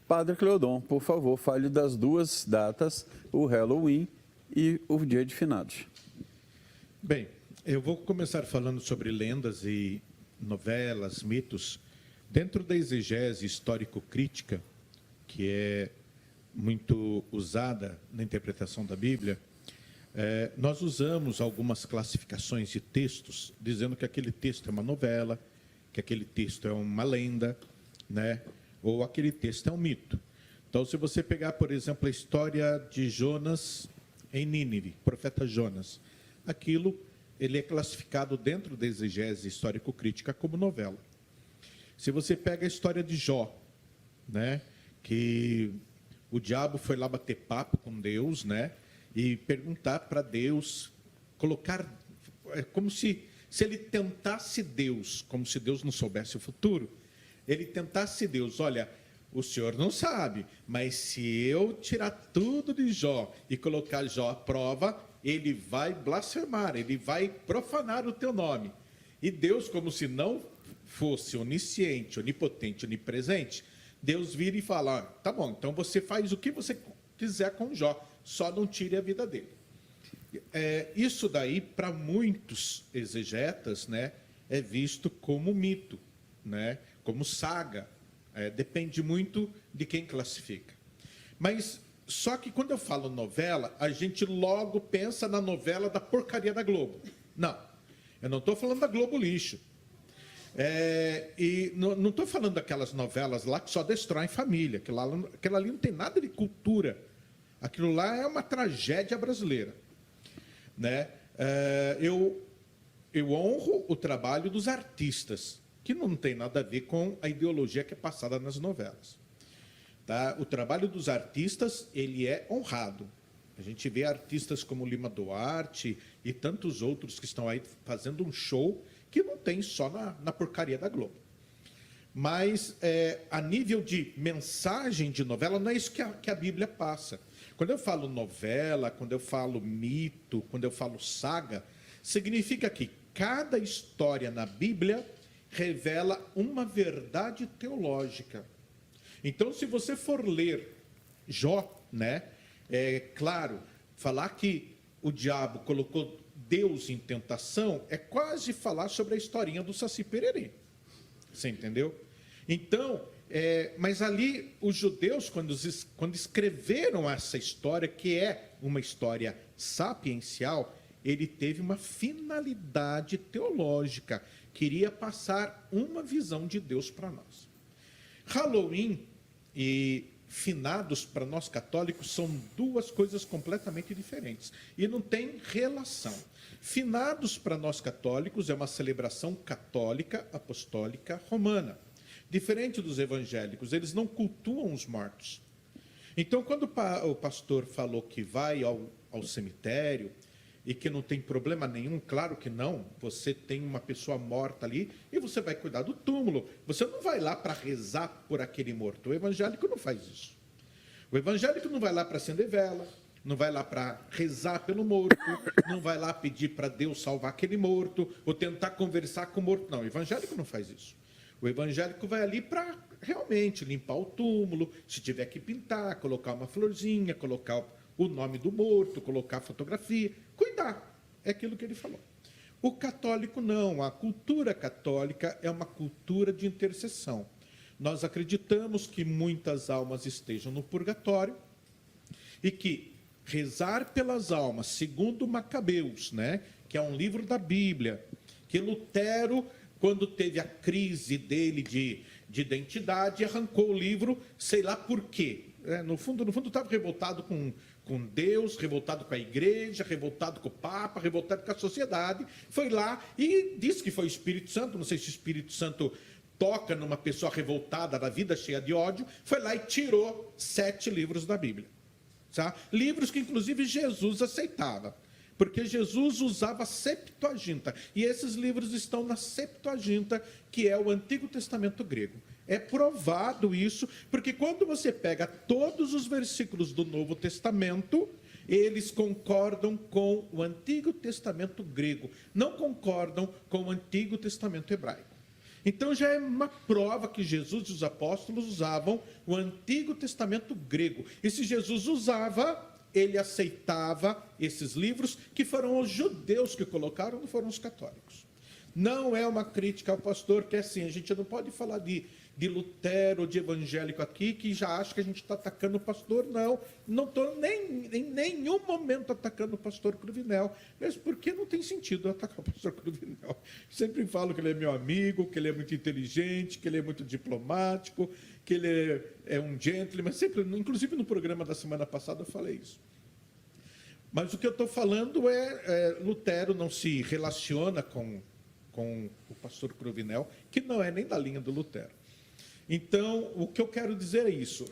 Padre Cleodon, por favor, fale das duas datas, o Halloween e o Dia de Finados. Bem, eu vou começar falando sobre lendas e novelas, mitos. Dentro da exegese histórico-crítica, que é muito usada na interpretação da Bíblia, nós usamos algumas classificações de textos, dizendo que aquele texto é uma novela, que aquele texto é uma lenda, né? Ou aquele texto é um mito. Então, se você pegar, por exemplo, a história de Jonas em Nínive, profeta Jonas, aquilo ele é classificado dentro da exegese histórico-crítica como novela. Se você pega a história de Jó, né, que o diabo foi lá bater papo com Deus, né, e perguntar para Deus, colocar, como se ele tentasse Deus, como se Deus não soubesse o futuro, ele tentasse Deus, olha, o senhor não sabe, mas se eu tirar tudo de Jó e colocar Jó à prova, ele vai blasfemar, ele vai profanar o teu nome. E Deus, como se não fosse onisciente, onipotente, onipresente, Deus vira e fala, tá bom, então você faz o que você quiser com Jó, só não tire a vida dele. Isso daí, para muitos exegetas, né, é visto como mito, né, como saga. Depende muito de quem classifica. Mas, só que quando eu falo novela, a gente logo pensa na novela da porcaria da Globo. Não, eu não estou falando da Globo lixo. E não estou falando daquelas novelas lá que só destroem família. Aquela ali não tem nada de cultura. Aquilo lá é uma tragédia brasileira. Né? Eu honro o trabalho dos artistas, que não tem nada a ver com a ideologia que é passada nas novelas. Tá? O trabalho dos artistas, ele é honrado. A gente vê artistas como Lima Duarte e tantos outros que estão aí fazendo um show que não tem só na porcaria da Globo. Mas, a nível de mensagem de novela, não é isso que a Bíblia passa. Quando eu falo novela, quando eu falo mito, quando eu falo saga, significa que cada história na Bíblia revela uma verdade teológica. Então, se você for ler Jó, né, claro, falar que o diabo colocou Deus em tentação é quase falar sobre a historinha do Saci Pererê. Você entendeu? Então, mas ali os judeus, quando escreveram essa história, que é uma história sapiencial, ele teve uma finalidade teológica, queria passar uma visão de Deus para nós. Halloween e finados para nós católicos são duas coisas completamente diferentes e não tem relação. Finados para nós católicos é uma celebração católica, apostólica, romana. Diferente dos evangélicos, eles não cultuam os mortos. Então, quando o pastor falou que vai ao cemitério e que não tem problema nenhum, claro que não, você tem uma pessoa morta ali e você vai cuidar do túmulo. Você não vai lá para rezar por aquele morto. O evangélico não faz isso. O evangélico não vai lá para acender vela, não vai lá para rezar pelo morto, não vai lá pedir para Deus salvar aquele morto, ou tentar conversar com o morto. Não, o evangélico não faz isso. O evangélico vai ali para realmente limpar o túmulo, se tiver que pintar, colocar uma florzinha, colocar o nome do morto, colocar a fotografia, cuidar. É aquilo que ele falou. O católico não. A cultura católica é uma cultura de intercessão. Nós acreditamos que muitas almas estejam no purgatório e que rezar pelas almas, segundo Macabeus, né, que é um livro da Bíblia, que Lutero, quando teve a crise dele de identidade, arrancou o livro, sei lá por quê. No fundo, estava revoltado com Deus, revoltado com a igreja, revoltado com o Papa, revoltado com a sociedade. Foi lá e disse que foi o Espírito Santo, não sei se o Espírito Santo toca numa pessoa revoltada, da vida cheia de ódio, foi lá e tirou 7 livros da Bíblia. Tá? Livros que, inclusive, Jesus aceitava, porque Jesus usava a Septuaginta, e esses livros estão na Septuaginta, que é o Antigo Testamento grego. É provado isso, porque quando você pega todos os versículos do Novo Testamento, eles concordam com o Antigo Testamento grego, não concordam com o Antigo Testamento hebraico. Então já é uma prova que Jesus e os apóstolos usavam o Antigo Testamento grego. E se Jesus usava, ele aceitava esses livros, que foram os judeus que colocaram, não foram os católicos. Não é uma crítica ao pastor, que é assim, a gente não pode falar de Lutero, de evangélico aqui, que já acha que a gente está atacando o pastor. Não estou em nenhum momento atacando o pastor Cruvinel, mesmo porque não tem sentido atacar o pastor Cruvinel. Sempre falo que ele é meu amigo, que ele é muito inteligente, que ele é muito diplomático, que ele é um gentleman, sempre, inclusive no programa da semana passada eu falei isso. Mas o que eu estou falando Lutero não se relaciona com o pastor Cruvinel, que não é nem da linha do Lutero. Então, o que eu quero dizer é isso.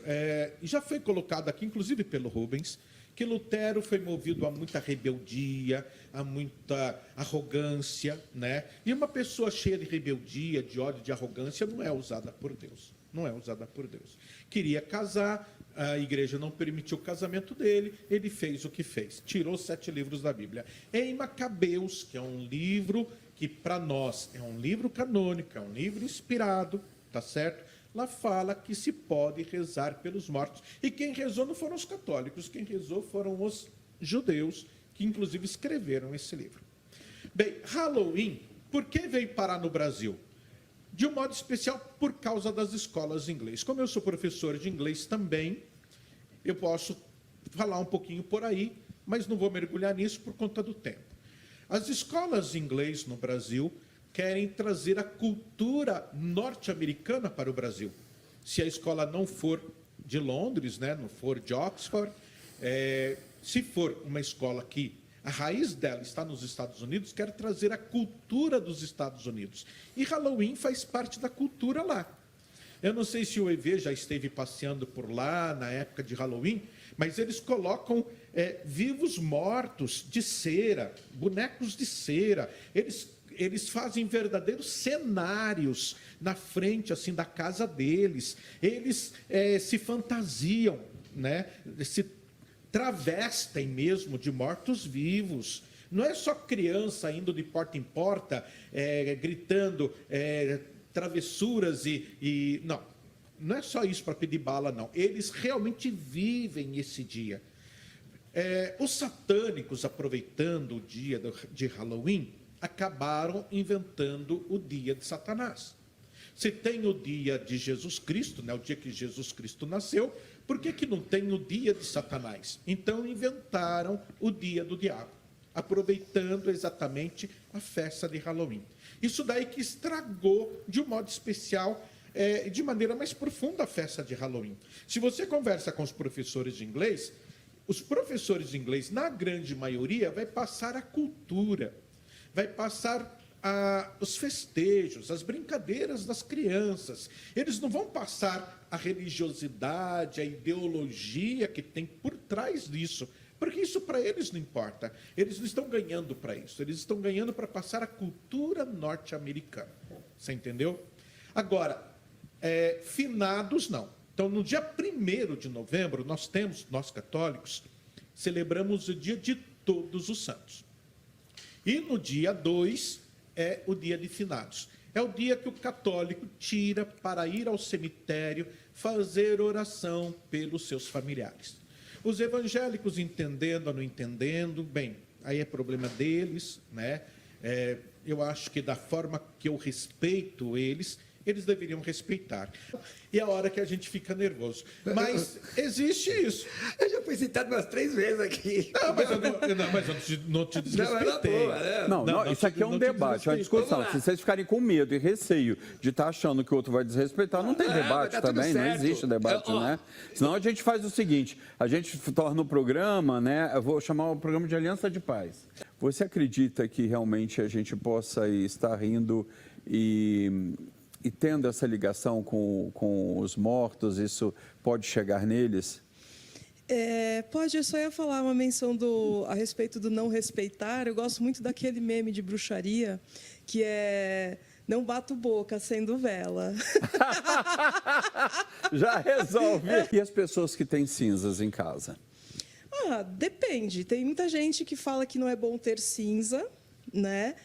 Já foi colocado aqui, inclusive pelo Rubens, que Lutero foi movido a muita rebeldia, a muita arrogância, né? E uma pessoa cheia de rebeldia, de ódio, de arrogância, não é usada por Deus. Não é usada por Deus. Queria casar, a igreja não permitiu o casamento dele, ele fez o que fez, tirou 7 livros da Bíblia. Em Macabeus, que é um livro que para nós é um livro canônico, é um livro inspirado, tá certo? Lá fala que se pode rezar pelos mortos. E quem rezou não foram os católicos, quem rezou foram os judeus, que inclusive escreveram esse livro. Bem, Halloween, por que veio parar no Brasil? De um modo especial, por causa das escolas de inglês. Como eu sou professor de inglês também, eu posso falar um pouquinho por aí, mas não vou mergulhar nisso por conta do tempo. As escolas de inglês no Brasil querem trazer a cultura norte-americana para o Brasil. Se a escola não for de Londres, né, não for de Oxford, se for uma escola que a raiz dela está nos Estados Unidos, quer trazer a cultura dos Estados Unidos. E Halloween faz parte da cultura lá. Eu não sei se o EV já esteve passeando por lá na época de Halloween, mas eles colocam vivos mortos de cera, bonecos de cera. Eles fazem verdadeiros cenários na frente assim da casa deles. Eles se fantasiam, né? Se travestem mesmo de mortos-vivos. Não é só criança indo de porta em porta, gritando travessuras e... Não é só isso para pedir bala, não. Eles realmente vivem esse dia. Os satânicos, aproveitando o dia de Halloween, acabaram inventando o dia de Satanás. Se tem o dia de Jesus Cristo, né, o dia que Jesus Cristo nasceu, por que não tem o dia de Satanás? Então inventaram o dia do diabo, aproveitando exatamente a festa de Halloween. Isso daí que estragou, de um modo especial, de maneira mais profunda, a festa de Halloween. Se você conversa com os professores de inglês, os professores de inglês, na grande maioria, vai passar a cultura, vai passar os festejos, as brincadeiras das crianças. Eles não vão passar a religiosidade, a ideologia que tem por trás disso, porque isso para eles não importa. Eles não estão ganhando para isso, eles estão ganhando para passar a cultura norte-americana. Você entendeu? Agora, finados não. Então, no dia 1º de novembro, nós católicos, celebramos o dia de Todos os Santos. E no dia 2 é o dia de finados. É o dia que o católico tira para ir ao cemitério fazer oração pelos seus familiares. Os evangélicos, entendendo ou não entendendo, bem, aí é problema deles, né? Eu acho que da forma que eu respeito eles deveriam respeitar. E é a hora que a gente fica nervoso. Mas existe isso. Eu já fui citado umas 3 vezes aqui. Não, mas eu não te desrespeitei. Não, isso aqui é um debate, é uma discussão. Se vocês ficarem com medo e receio de estar achando que o outro vai desrespeitar, não tem debate tá também, não existe debate, né? Senão a gente faz o seguinte, a gente torna o programa, né? Eu vou chamar o programa de Aliança de Paz. Você acredita que realmente a gente possa estar rindo e tendo essa ligação com os mortos, isso pode chegar neles? Pode, eu só ia falar uma menção a respeito do não respeitar. Eu gosto muito daquele meme de bruxaria, que é não bato boca acendo vela. Já resolve. E as pessoas que têm cinzas em casa? Depende. Tem muita gente que fala que não é bom ter cinza, né?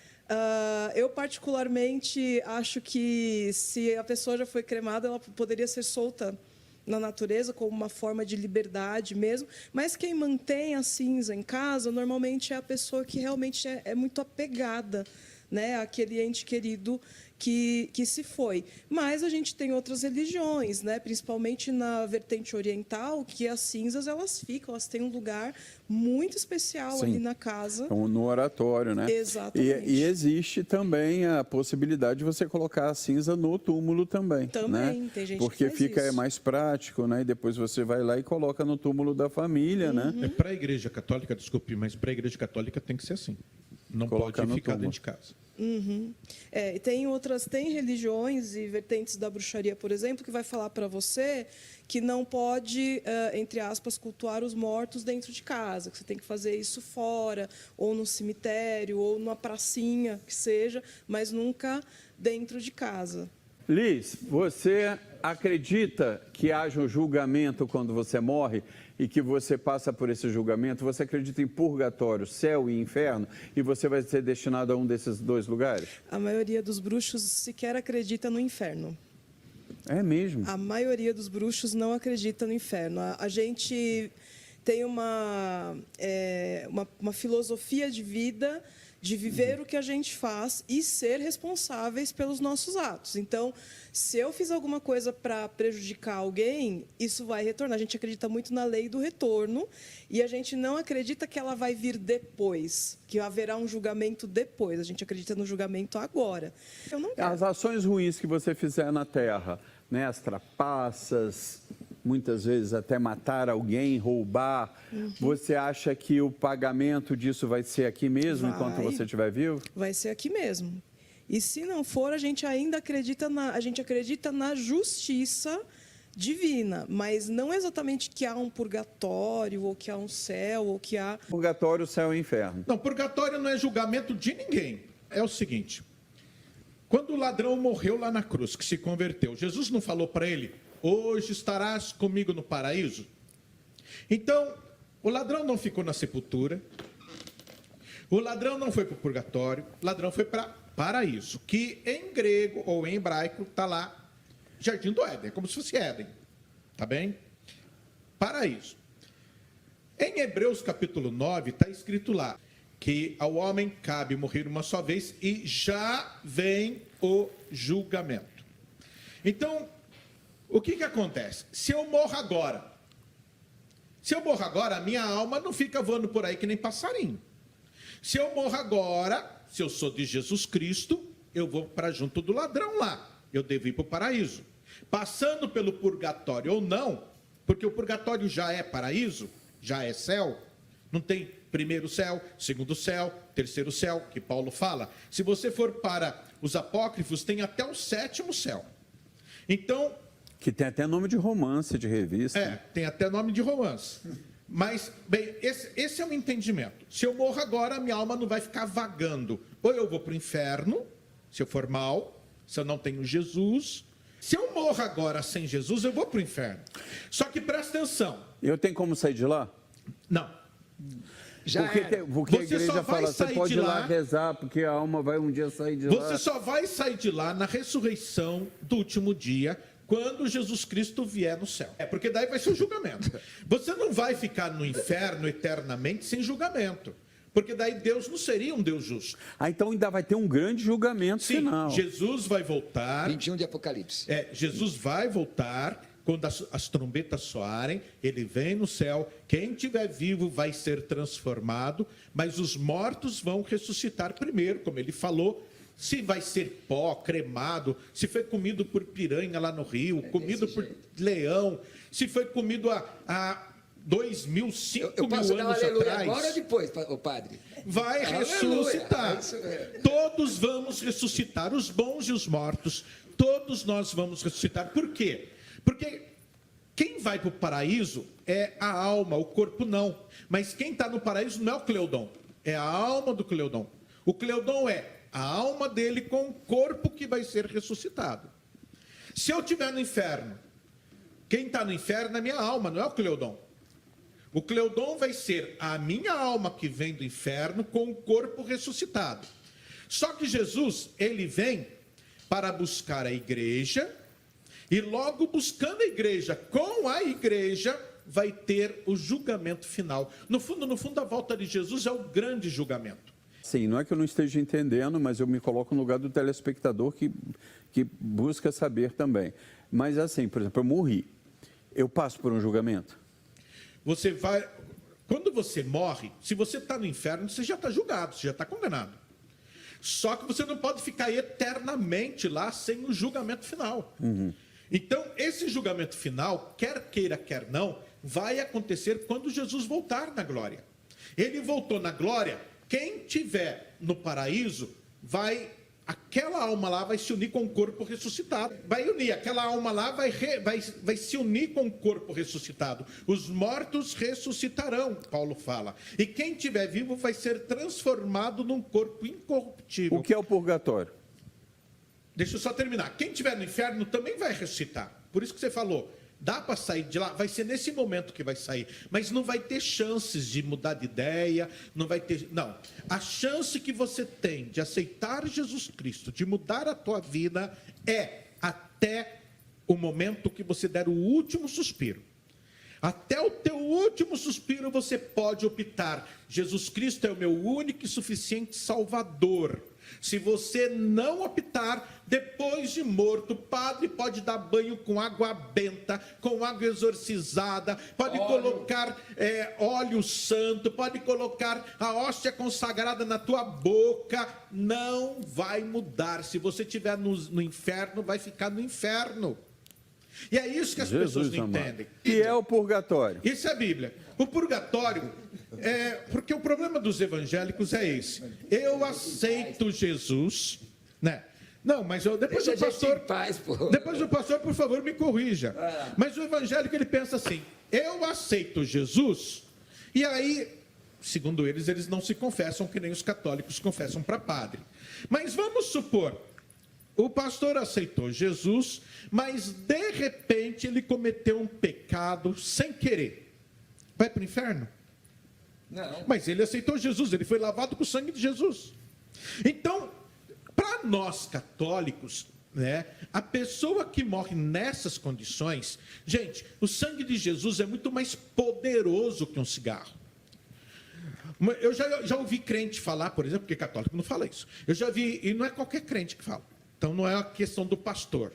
Eu, particularmente, acho que se a pessoa já foi cremada, ela poderia ser solta na natureza como uma forma de liberdade mesmo, mas quem mantém a cinza em casa, normalmente é a pessoa que realmente é muito apegada, né, àquele ente querido que se foi. Mas a gente tem outras religiões, né, principalmente na vertente oriental, que as cinzas elas têm um lugar muito especial Sim. ali na casa. Então, no oratório, né? Exatamente. E existe também a possibilidade de você colocar a cinza no túmulo também. Também, né? tem gente Porque que faz fica isso. mais prático, né? E depois você vai lá e coloca no túmulo da família, né? Para a Igreja Católica, desculpe, mas para a Igreja Católica tem que ser assim. Não Colocar pode no ficar túmulo. dentro de casa. Tem religiões e vertentes da bruxaria, por exemplo, que vai falar para você que não pode, entre aspas, cultuar os mortos dentro de casa, que você tem que fazer isso fora, ou no cemitério, ou numa pracinha, que seja, mas nunca dentro de casa. Liz, você acredita que haja um julgamento quando você morre e que você passa por esse julgamento? Você acredita em purgatório, céu e inferno? E você vai ser destinado a um desses dois lugares? A maioria dos bruxos sequer acredita no inferno. É mesmo? A maioria dos bruxos não acredita no inferno. A gente tem uma filosofia de vida, de viver o que a gente faz e ser responsáveis pelos nossos atos. Então, se eu fiz alguma coisa para prejudicar alguém, isso vai retornar. A gente acredita muito na lei do retorno e a gente não acredita que ela vai vir depois, que haverá um julgamento depois. A gente acredita no julgamento agora. Eu não quero. As ações ruins que você fizer na terra, né, as trapaças, muitas vezes até matar alguém, roubar, você acha que o pagamento disso vai ser aqui mesmo, enquanto Vai. você estiver vivo? Vai ser aqui mesmo. E se não for, a gente ainda acredita na justiça divina, mas não exatamente que há um purgatório, ou que há um céu, ou que há... Purgatório, céu e inferno. Não, purgatório não é julgamento de ninguém. É o seguinte, quando o ladrão morreu lá na cruz, que se converteu, Jesus não falou para ele, hoje estarás comigo no paraíso? Então, o ladrão não ficou na sepultura, o ladrão não foi para o purgatório, o ladrão foi para paraíso, que em grego ou em hebraico está lá, Jardim do Éden, é como se fosse Éden, tá bem? Paraíso. Em Hebreus capítulo 9 está escrito lá, que ao homem cabe morrer uma só vez e já vem o julgamento. Então, o que acontece? Se eu morro agora, a minha alma não fica voando por aí que nem passarinho. Se eu morro agora, se eu sou de Jesus Cristo, eu vou para junto do ladrão lá. Eu devo ir para o paraíso. Passando pelo purgatório ou não, porque o purgatório já é paraíso, já é céu, não tem primeiro céu, segundo céu, terceiro céu, que Paulo fala. Se você for para os apócrifos, tem até o sétimo céu. Então... Que tem até nome de romance, de revista. tem até nome de romance. Mas, bem, esse é o entendimento. Se eu morro agora, a minha alma não vai ficar vagando. Ou eu vou para o inferno, se eu for mal, se eu não tenho Jesus. Se eu morro agora sem Jesus, eu vou para o inferno. Só que presta atenção. Eu tenho como sair de lá? Não. Porque a Você só igreja vai fala, você sair pode de ir lá lá- rezar, porque a alma vai um dia sair de lá. Você só vai sair de lá na ressurreição do último dia, quando Jesus Cristo vier no céu. Porque daí vai ser o julgamento. Você não vai ficar no inferno eternamente sem julgamento. Porque daí Deus não seria um Deus justo. Então ainda vai ter um grande julgamento Sim, final. Jesus vai voltar. 21 de Apocalipse. Jesus vai voltar quando as trombetas soarem, ele vem no céu, quem estiver vivo vai ser transformado, mas os mortos vão ressuscitar primeiro, como ele falou. Se vai ser pó, cremado, se foi comido por piranha lá no rio, comido por leão, se foi comido há 2.000, 5.000 Eu posso dar um anos aleluia atrás, agora ou depois, o padre? vai Aleluia, ressuscitar. é isso mesmo. Todos vamos ressuscitar, os bons e os mortos, todos nós vamos ressuscitar. Por quê? Porque quem vai para o paraíso é a alma, o corpo não. Mas quem está no paraíso não é o Cleodon, é a alma do Cleodon. O Cleodon é a alma dele com o corpo que vai ser ressuscitado. Se eu estiver no inferno, quem está no inferno é a minha alma, não é o Cleodon. O Cleodon vai ser a minha alma que vem do inferno com o corpo ressuscitado. Só que Jesus, ele vem para buscar a igreja, e logo buscando a igreja, com a igreja, vai ter o julgamento final. No fundo, a volta de Jesus é o grande julgamento. Sim, não é que eu não esteja entendendo, mas eu me coloco no lugar do telespectador que busca saber também. Mas assim, por exemplo, eu morri. Eu passo por um julgamento? Você vai... Quando você morre, se você está no inferno, você já está julgado, você já está condenado. Só que você não pode ficar eternamente lá sem o julgamento final. Então, esse julgamento final, quer queira, quer não, vai acontecer quando Jesus voltar na glória. Ele voltou na glória, quem tiver no paraíso, aquela alma lá vai se unir com o corpo ressuscitado. Vai unir, aquela alma lá vai se unir com o corpo ressuscitado. Os mortos ressuscitarão, Paulo fala. E quem estiver vivo vai ser transformado num corpo incorruptível. O que é o purgatório? Deixa eu só terminar. Quem estiver no inferno também vai ressuscitar. Por isso que você falou, dá para sair de lá, vai ser nesse momento que vai sair. Mas não vai ter chances de mudar de ideia, não vai ter... Não. A chance que você tem de aceitar Jesus Cristo, de mudar a tua vida, é até o momento que você der o último suspiro. Até o teu último suspiro você pode optar. Jesus Cristo é o meu único e suficiente Salvador. Se você não optar, depois de morto, o padre pode dar banho com água benta, com água exorcizada, pode colocar óleo santo, pode colocar a hóstia consagrada na tua boca, não vai mudar. Se você estiver no inferno, vai ficar no inferno. E é isso que as pessoas não entendem. Que é o purgatório? Isso é a Bíblia. O purgatório porque o problema dos evangélicos é esse. Eu aceito Jesus, né? Não, mas depois o pastor, por favor, me corrija. Mas o evangélico, ele pensa assim: eu aceito Jesus, e aí, segundo eles não se confessam que nem os católicos confessam para padre. Mas vamos supor, o pastor aceitou Jesus, mas de repente ele cometeu um pecado sem querer. Vai para o inferno? Não. Mas ele aceitou Jesus, ele foi lavado com o sangue de Jesus. Então, para nós católicos, né, a pessoa que morre nessas condições, gente, o sangue de Jesus é muito mais poderoso que um cigarro. Eu já ouvi crente falar, por exemplo, porque católico não fala isso. Eu já vi, e não é qualquer crente que fala. Então, não é a questão do pastor.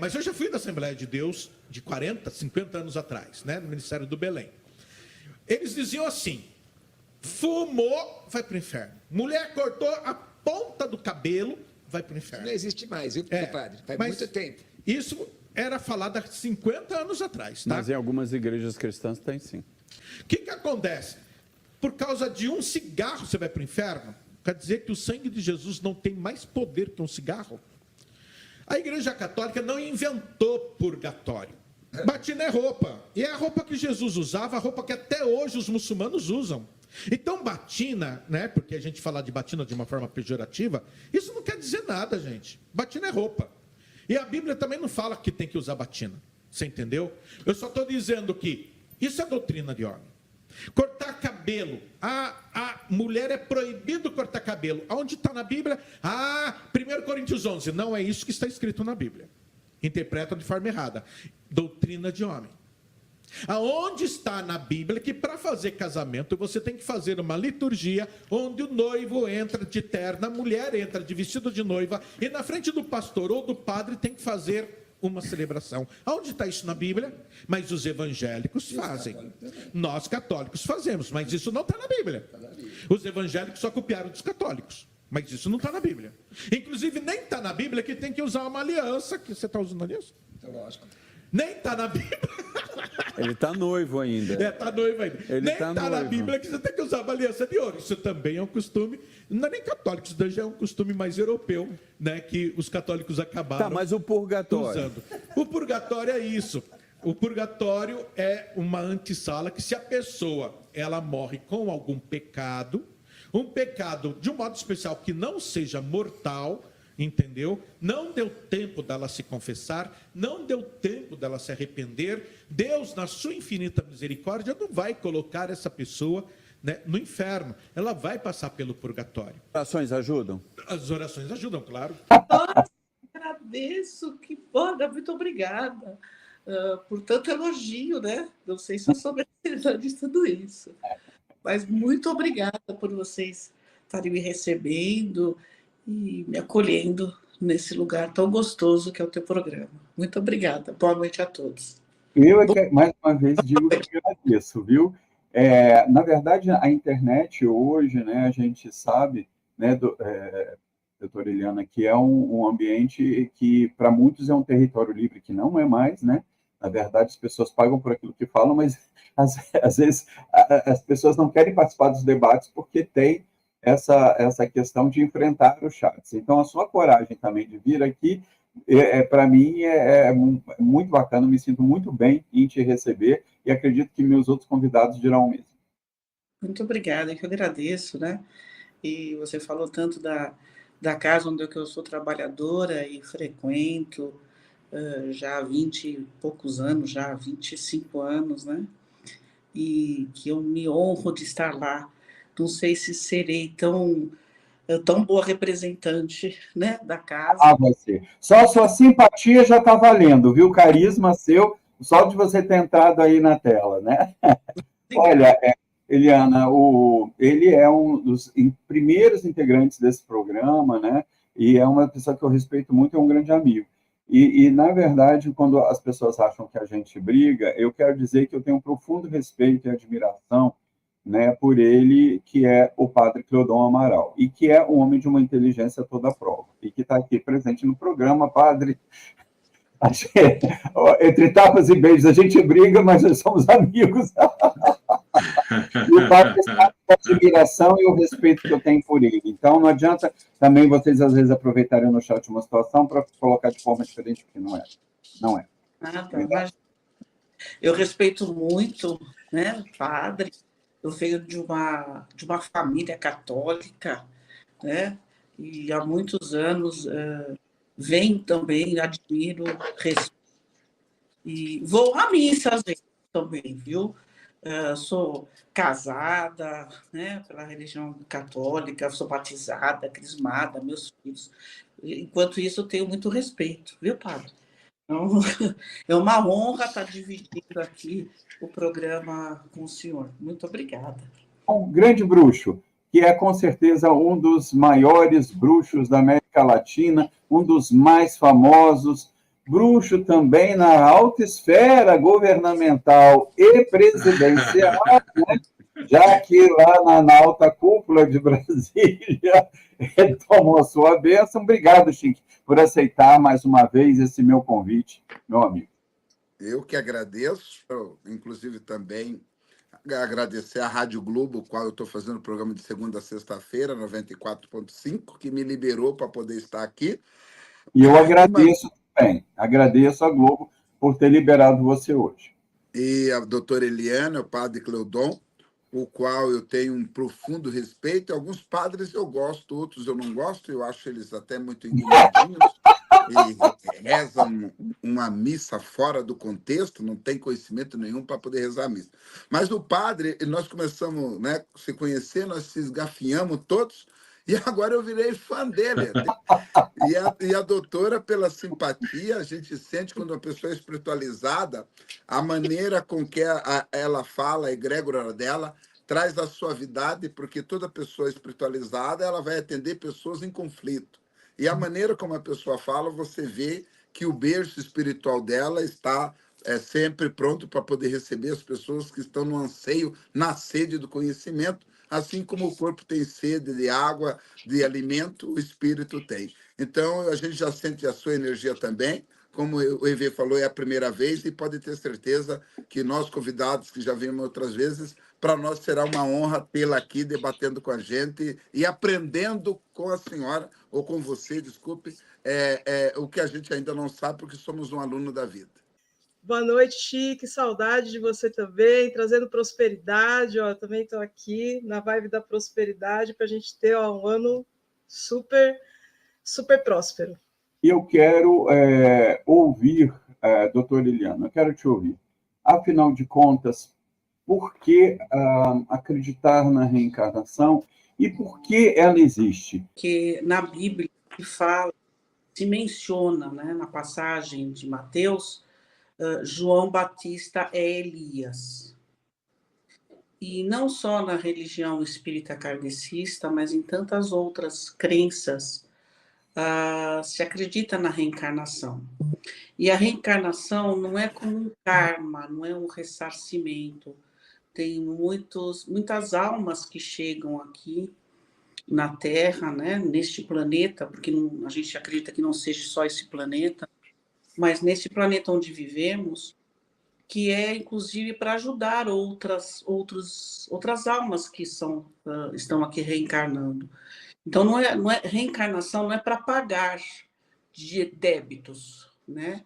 Mas eu já fui da Assembleia de Deus de 40, 50 anos atrás, né, no Ministério do Belém. Eles diziam assim: fumou, vai para o inferno. Mulher cortou a ponta do cabelo, vai para o inferno. Não existe mais, viu, padre? Faz muito tempo. Isso era falado há 50 anos atrás, tá? Mas em algumas igrejas cristãs tem sim. O que acontece? Por causa de um cigarro você vai para o inferno? Quer dizer que o sangue de Jesus não tem mais poder que um cigarro? A Igreja Católica não inventou purgatório. Batina é roupa. E é a roupa que Jesus usava, a roupa que até hoje os muçulmanos usam. Então, batina, né? Porque a gente fala de batina de uma forma pejorativa, isso não quer dizer nada, gente. Batina é roupa. E a Bíblia também não fala que tem que usar batina. Você entendeu? Eu só estou dizendo que isso é doutrina de homem. Cortar cabelo. A mulher é proibido cortar cabelo. Aonde está na Bíblia? 1 Coríntios 11. Não é isso que está escrito na Bíblia. Interpretam de forma errada. Doutrina de homem. Aonde está na Bíblia que para fazer casamento você tem que fazer uma liturgia onde o noivo entra de terno, a mulher entra de vestido de noiva e na frente do pastor ou do padre tem que fazer uma celebração. Aonde está isso na Bíblia? Mas os evangélicos fazem. Nós católicos fazemos, mas isso não está na Bíblia. Os evangélicos só copiaram dos católicos. Mas isso não está na Bíblia. Inclusive, nem está na Bíblia que tem que usar uma aliança. Que você está usando aliança? Lógico. Nem está na Bíblia. Ele está noivo ainda. Está noivo ainda. Ele Nem tá está na noivo. Bíblia que você tem que usar uma aliança de ouro. Isso também é um costume, não é nem católico, isso daí já é um costume mais europeu, né, que os católicos acabaram Tá, mas o purgatório? usando. O purgatório é isso. O purgatório é uma antessala que se a pessoa ela morre com algum pecado, um pecado de um modo especial que não seja mortal, entendeu? Não deu tempo dela se confessar, não deu tempo dela se arrepender. Deus, na sua infinita misericórdia, não vai colocar essa pessoa né, no inferno. Ela vai passar pelo purgatório. Orações ajudam? As orações ajudam, claro. Agradeço, que bom, muito obrigada por tanto elogio, né? Não sei se eu sou merecedora de tudo isso, mas muito obrigada por vocês estarem me recebendo e me acolhendo nesse lugar tão gostoso que é o teu programa. Muito obrigada. Boa noite a todos. Eu, mais uma vez, digo que agradeço, viu? Na verdade, a internet hoje, né, a gente sabe, né, doutora Eliana, que é um ambiente que, para muitos, é um território livre, que não é mais, né? Na verdade, as pessoas pagam por aquilo que falam, mas, às vezes, as pessoas não querem participar dos debates porque tem essa questão de enfrentar os chats. Então, a sua coragem também de vir aqui, para mim, é muito bacana, me sinto muito bem em te receber e acredito que meus outros convidados dirão o mesmo. Muito obrigada, eu que agradeço, né? E você falou tanto da casa onde eu sou trabalhadora e frequento já há 20 e poucos anos, já há 25 anos, né? E que eu me honro de estar lá. Não sei se serei tão boa representante, né, da casa. Vai ser. Só a sua simpatia já está valendo, viu? Carisma seu, só de você ter entrado aí na tela, né? Olha, Eliana, ele é um dos primeiros integrantes desse programa, né? E é uma pessoa que eu respeito muito, é um grande amigo. E, na verdade, quando as pessoas acham que a gente briga, eu quero dizer que eu tenho um profundo respeito e admiração, né, por ele, que é o padre Cleodon Amaral, e que é um homem de uma inteligência toda à prova, e que está aqui presente no programa. Padre, entre tapas e beijos, a gente briga, mas nós somos amigos. E o padre sabe a admiração e o respeito que eu tenho por ele. Então, não adianta também vocês, às vezes, aproveitarem no chat uma situação para colocar de forma diferente, porque não é. Não é. Mas eu respeito muito, né, o padre. Eu venho de uma família católica, né, e há muitos anos venho também, admiro, respeito. E vou à missa às vezes também, viu? Sou casada, né, pela religião católica, sou batizada, crismada, meus filhos. Enquanto isso, eu tenho muito respeito, viu, padre? Então, é uma honra estar dividindo aqui o programa com o senhor. Muito obrigada. Um grande bruxo, que é, com certeza, um dos maiores bruxos da América Latina, um dos mais famosos, bruxo também na alta esfera governamental e presidencial, né? Já que lá na alta cúpula de Brasília ele tomou a sua bênção. Obrigado, Chique, por aceitar mais uma vez esse meu convite, meu amigo. Eu que agradeço, inclusive também agradecer à Rádio Globo, qual eu estou fazendo o programa de segunda a sexta-feira, 94.5, que me liberou para poder estar aqui. E eu agradeço também, agradeço a Globo por ter liberado você hoje. E a doutora Eliana, o padre Cleodon, o qual eu tenho um profundo respeito. Alguns padres eu gosto, outros eu não gosto, eu acho eles até muito ignorantes, e rezam uma missa fora do contexto, não tem conhecimento nenhum para poder rezar a missa. Mas o padre, nós começamos, né, a se conhecer, nós se esgafiamos todos, e agora eu virei fã dele. E a doutora, pela simpatia, a gente sente quando uma pessoa é espiritualizada, a maneira com que ela fala, a egrégora dela, traz a suavidade, porque toda pessoa espiritualizada, ela vai atender pessoas em conflito. E a maneira como a pessoa fala, você vê que o berço espiritual dela está sempre pronto para poder receber as pessoas que estão no anseio, na sede do conhecimento, assim como o corpo tem sede de água, de alimento, o espírito tem. Então, a gente já sente a sua energia também. Como o EV falou, é a primeira vez, e pode ter certeza que nós, convidados que já vimos outras vezes, para nós será uma honra tê-la aqui debatendo com a gente e aprendendo com a senhora, ou com você, desculpe, o que a gente ainda não sabe, porque somos um aluno da vida. Boa noite, Chique. Saudade de você também, trazendo prosperidade. Ó, também estou aqui na vibe da prosperidade para a gente ter um ano super, super próspero. Eu quero ouvir, doutora Eliana, eu quero te ouvir. Afinal de contas, por que acreditar na reencarnação e por que ela existe? Que na Bíblia se fala, se menciona, né, na passagem de Mateus, João Batista é Elias. E não só na religião espírita kardecista, mas em tantas outras crenças, se acredita na reencarnação. E a reencarnação não é como um karma, não é um ressarcimento. Tem muitas almas que chegam aqui na Terra, né, neste planeta, porque a gente acredita que não seja só esse planeta, mas nesse planeta onde vivemos, que é inclusive para ajudar outras almas que estão aqui reencarnando. Então, reencarnação não é para pagar de débitos, né?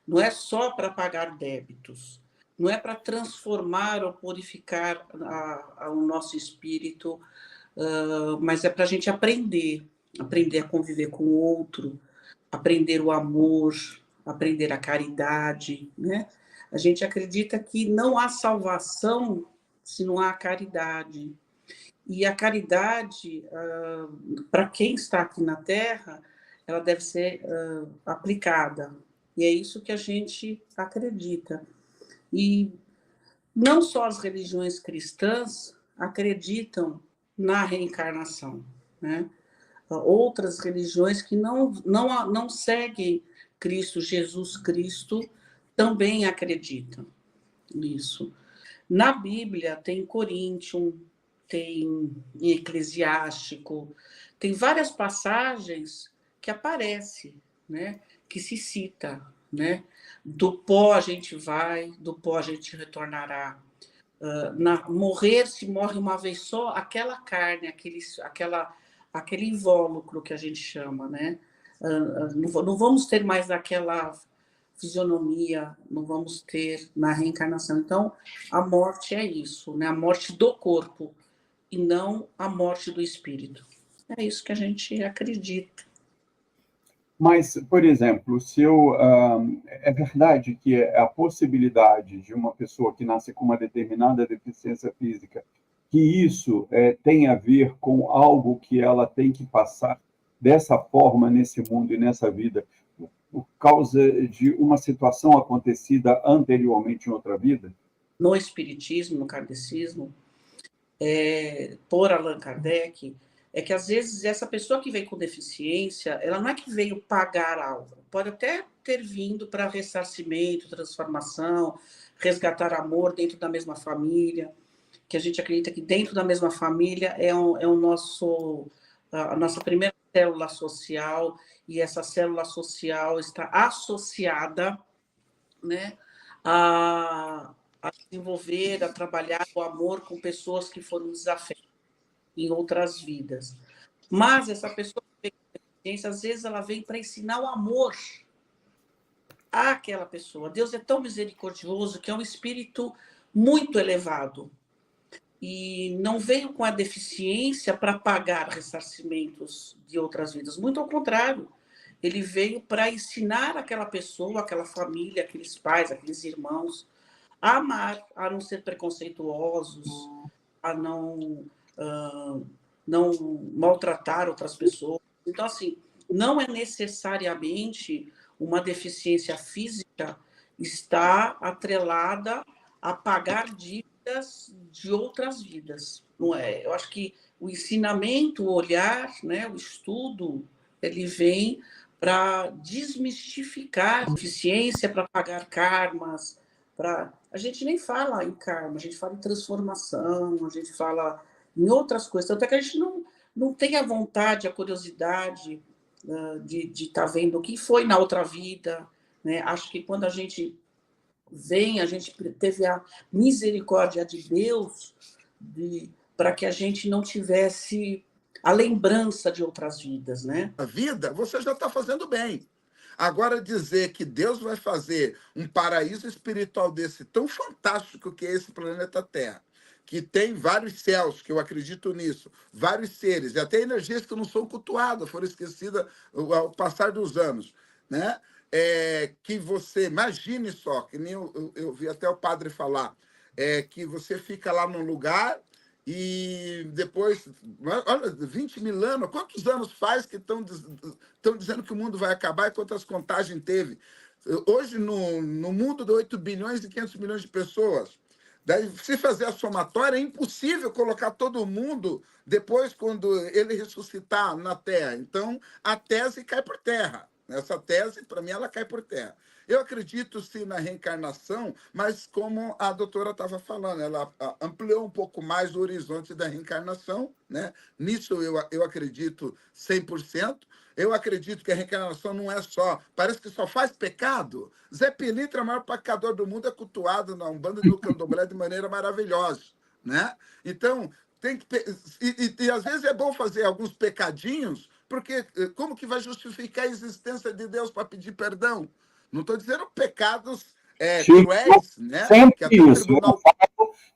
Não é só para pagar débitos, não é para transformar ou purificar o nosso espírito, mas é para a gente aprender a conviver com o outro, aprender o amor, aprender a caridade, né? A gente acredita que não há salvação se não há caridade. E a caridade, para quem está aqui na Terra, ela deve ser aplicada. E é isso que a gente acredita. E não só as religiões cristãs acreditam na reencarnação, né? Outras religiões que não seguem Cristo, Jesus Cristo, também acreditam nisso. Na Bíblia tem Coríntios, tem em Eclesiástico, tem várias passagens que aparecem, né? Que se cita, né? Do pó a gente vai, do pó a gente retornará. Morrer, se morre uma vez só, aquela carne, aquele invólucro que a gente chama, né? Não vamos ter mais aquela fisionomia, não vamos ter na reencarnação. Então, a morte é isso, né? A morte do corpo e não a morte do espírito. É isso que a gente acredita. Mas, por exemplo, é verdade que a possibilidade de uma pessoa que nasce com uma determinada deficiência física, que isso tem a ver com algo que ela tem que passar dessa forma nesse mundo e nessa vida, por causa de uma situação acontecida anteriormente em outra vida? No espiritismo, no kardecismo, por Allan Kardec, é que às vezes essa pessoa que vem com deficiência, ela não é que veio pagar algo, pode até ter vindo para ressarcimento, transformação, resgatar amor dentro da mesma família, que a gente acredita que dentro da mesma família é a nossa primeira célula social, e essa célula social está associada, né, a desenvolver, a trabalhar o amor com pessoas que foram desafetas em outras vidas. Mas essa pessoa que tem deficiência, às vezes ela vem para ensinar o amor àquela pessoa. Deus é tão misericordioso que é um espírito muito elevado e não veio com a deficiência para pagar ressarcimentos de outras vidas. Muito ao contrário, ele veio para ensinar aquela pessoa, aquela família, aqueles pais, aqueles irmãos, a amar, a não ser preconceituosos, a não maltratar outras pessoas. Então, assim, não é necessariamente uma deficiência física está atrelada a pagar dívidas de outras vidas. Não é? Eu acho que o ensinamento, o olhar, né, o estudo, ele vem para desmistificar a deficiência, para pagar karmas. A gente nem fala em karma, a gente fala em transformação, a gente fala em outras coisas. Tanto é que a gente não tem a vontade, a curiosidade de estar vendo o que foi na outra vida, né? Acho que quando a gente vem, a gente teve a misericórdia de Deus para que a gente não tivesse a lembrança de outras vidas, né? A vida, você já está fazendo bem. Agora, dizer que Deus vai fazer um paraíso espiritual desse tão fantástico que é esse planeta Terra, que tem vários céus, que eu acredito nisso, vários seres, e até energias que não são cultuadas, foram esquecidas ao passar dos anos, né? Que você, imagine só, que nem eu vi até o padre falar, que você fica lá num lugar e depois, olha, 20 mil anos, quantos anos faz que estão dizendo que o mundo vai acabar e quantas contagens teve? Hoje, no mundo de 8 bilhões e 500 milhões de pessoas, daí, se fazer a somatória, é impossível colocar todo mundo depois, quando ele ressuscitar na Terra. Então, a tese cai por terra. Essa tese, para mim, ela cai por terra. Eu acredito, sim, na reencarnação, mas como a doutora estava falando, ela ampliou um pouco mais o horizonte da reencarnação, né? Nisso eu acredito 100%. Eu acredito que a reencarnação não é só... Parece que só faz pecado. Zé Pilintra, o maior pecador do mundo, é cultuado na Umbanda e no Candomblé de maneira maravilhosa, né? Então, tem que... E às vezes é bom fazer alguns pecadinhos, porque como que vai justificar a existência de Deus para pedir perdão? Não estou dizendo pecados cruéis, né? Sempre Que até o isso. tribunal...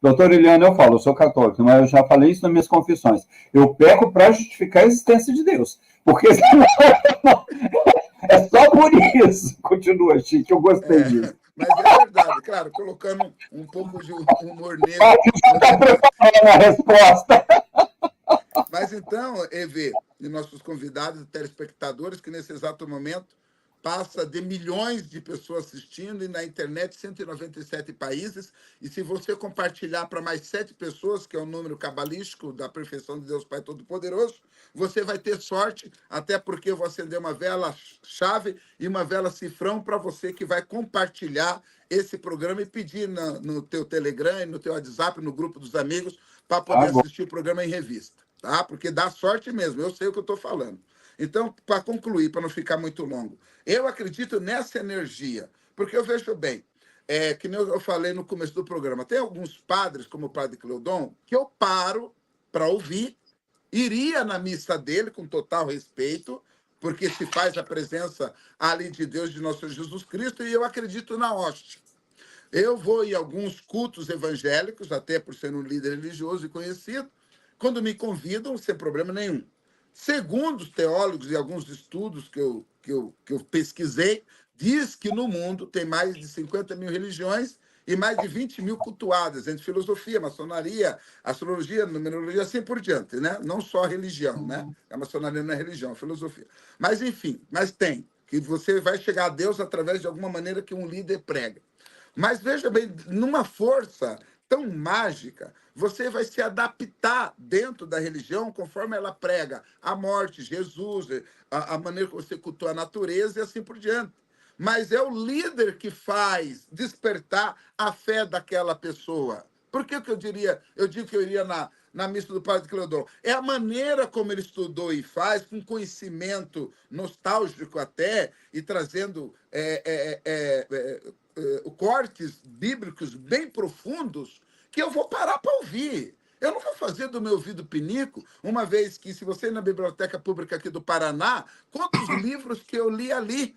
Doutor Eliane, eu falo, eu sou católico, mas eu já falei isso nas minhas confissões. Eu peco para justificar a existência de Deus. Porque é só por isso. Continua, Chico, eu gostei disso. Mas é verdade, claro, colocando um pouco de humor negro. Você está preparando a resposta. Mas então, EV, e nossos convidados e telespectadores, que nesse exato momento passa de milhões de pessoas assistindo e na internet 197 países. E se você compartilhar para mais 7 pessoas, que é o número cabalístico da perfeição de Deus Pai Todo-Poderoso, você vai ter sorte, até porque eu vou acender uma vela-chave e uma vela-cifrão para você que vai compartilhar esse programa e pedir no teu Telegram e no teu WhatsApp, no grupo dos amigos, para poder assistir o programa em revista. Tá? Porque dá sorte mesmo, eu sei o que eu estou falando. Então, para concluir, para não ficar muito longo, eu acredito nessa energia, porque eu vejo bem, que nem eu falei no começo do programa, tem alguns padres, como o padre Cleudon, que eu paro para ouvir, iria na missa dele com total respeito, porque se faz a presença ali de Deus, de nosso Jesus Cristo, e eu acredito na hóstia. Eu vou em alguns cultos evangélicos, até por ser um líder religioso e conhecido, quando me convidam, sem problema nenhum. Segundo os teólogos e alguns estudos que eu pesquisei, diz que no mundo tem mais de 50 mil religiões e mais de 20 mil cultuadas, entre filosofia, maçonaria, astrologia, numerologia, assim por diante, né? Não só a religião, né? A maçonaria não é religião, é filosofia. Mas, enfim, tem, que você vai chegar a Deus através de alguma maneira que um líder prega. Mas, veja bem, numa força tão mágica, você vai se adaptar dentro da religião conforme ela prega a morte, Jesus, a maneira que você cultua a natureza e assim por diante. Mas é o líder que faz despertar a fé daquela pessoa. Por que eu digo que eu iria na missa do Padre Cleudon? É a maneira como ele estudou e faz, com conhecimento nostálgico até, e trazendo cortes bíblicos bem profundos, que eu vou parar para ouvir. Eu não vou fazer do meu ouvido pinico, uma vez que, se você ir na Biblioteca Pública aqui do Paraná, quantos livros que eu li ali,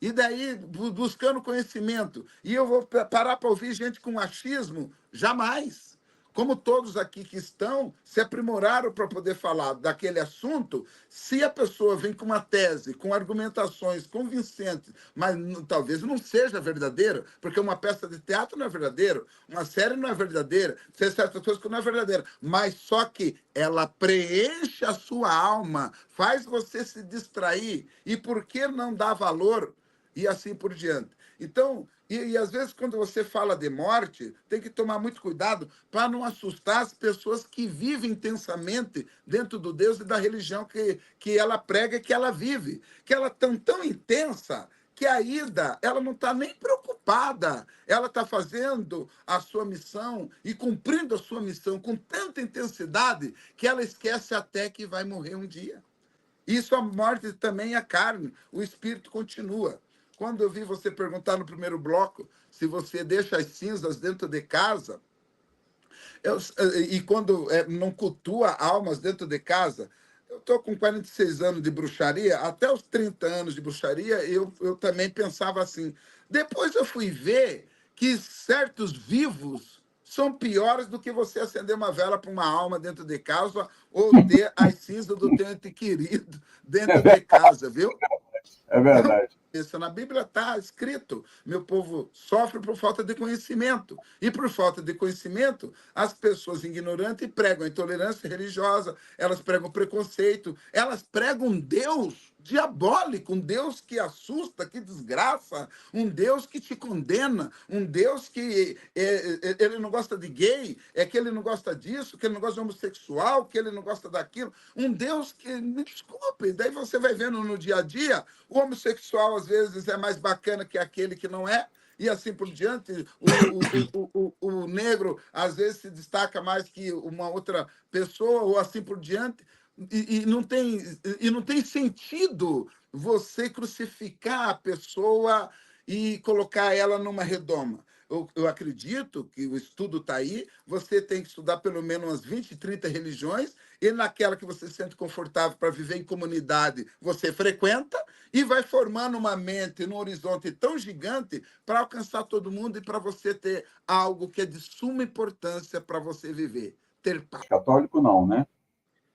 e daí buscando conhecimento. E eu vou parar para ouvir gente com achismo? Jamais. Como todos aqui que estão se aprimoraram para poder falar daquele assunto, se a pessoa vem com uma tese, com argumentações convincentes, mas talvez não seja verdadeira, porque uma peça de teatro não é verdadeira, uma série não é verdadeira, tem certas coisas que não é verdadeira, mas só que ela preenche a sua alma, faz você se distrair, e por que não dar valor? E assim por diante. Então, e às vezes, quando você fala de morte, tem que tomar muito cuidado para não assustar as pessoas que vivem intensamente dentro do Deus e da religião que ela prega e que ela vive. Que ela é tão intensa que a Ida, ela não está nem preocupada. Ela está fazendo a sua missão e cumprindo a sua missão com tanta intensidade que ela esquece até que vai morrer um dia. Isso, a morte também é a carne, o espírito continua. Quando eu vi você perguntar no primeiro bloco se você deixa as cinzas dentro de casa, e quando não cultua almas dentro de casa, eu estou com 46 anos de bruxaria, até os 30 anos de bruxaria, eu também pensava assim. Depois eu fui ver que certos vivos são piores do que você acender uma vela para uma alma dentro de casa ou ter as cinzas do teu ente querido dentro de casa, viu? É verdade. Na Bíblia está escrito: meu povo sofre por falta de conhecimento. E por falta de conhecimento, as pessoas ignorantes pregam intolerância religiosa, elas pregam preconceito, elas pregam um Deus diabólico, um Deus que assusta, que desgraça, um Deus que te condena, um Deus que ele não gosta de gay, é que ele não gosta disso, que ele não gosta de homossexual, que ele não gosta daquilo. Um Deus que, me desculpe, daí você vai vendo no dia a dia, o homossexual às vezes é mais bacana que aquele que não é, e assim por diante. O negro às vezes se destaca mais que uma outra pessoa, ou assim por diante. E não tem sentido você crucificar a pessoa e colocar ela numa redoma. Eu acredito que o estudo está aí, você tem que estudar pelo menos umas 20, 30 religiões, e naquela que você se sente confortável para viver em comunidade, você frequenta, e vai formando uma mente num horizonte tão gigante para alcançar todo mundo e para você ter algo que é de suma importância para você viver. Ter paz. Católico não, né?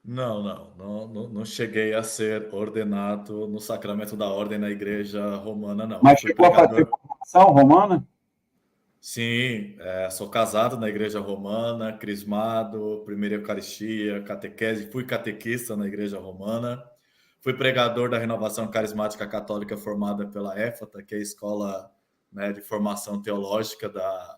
Não cheguei a ser ordenado no sacramento da ordem na igreja romana, não. Mas Fui chegou a fazer pregador. formação romana? Sim, sou casado na igreja romana, crismado, primeira Eucaristia, catequese, fui catequista na igreja romana, fui pregador da Renovação Carismática Católica formada pela EFATA, que é a escola, né, de formação teológica da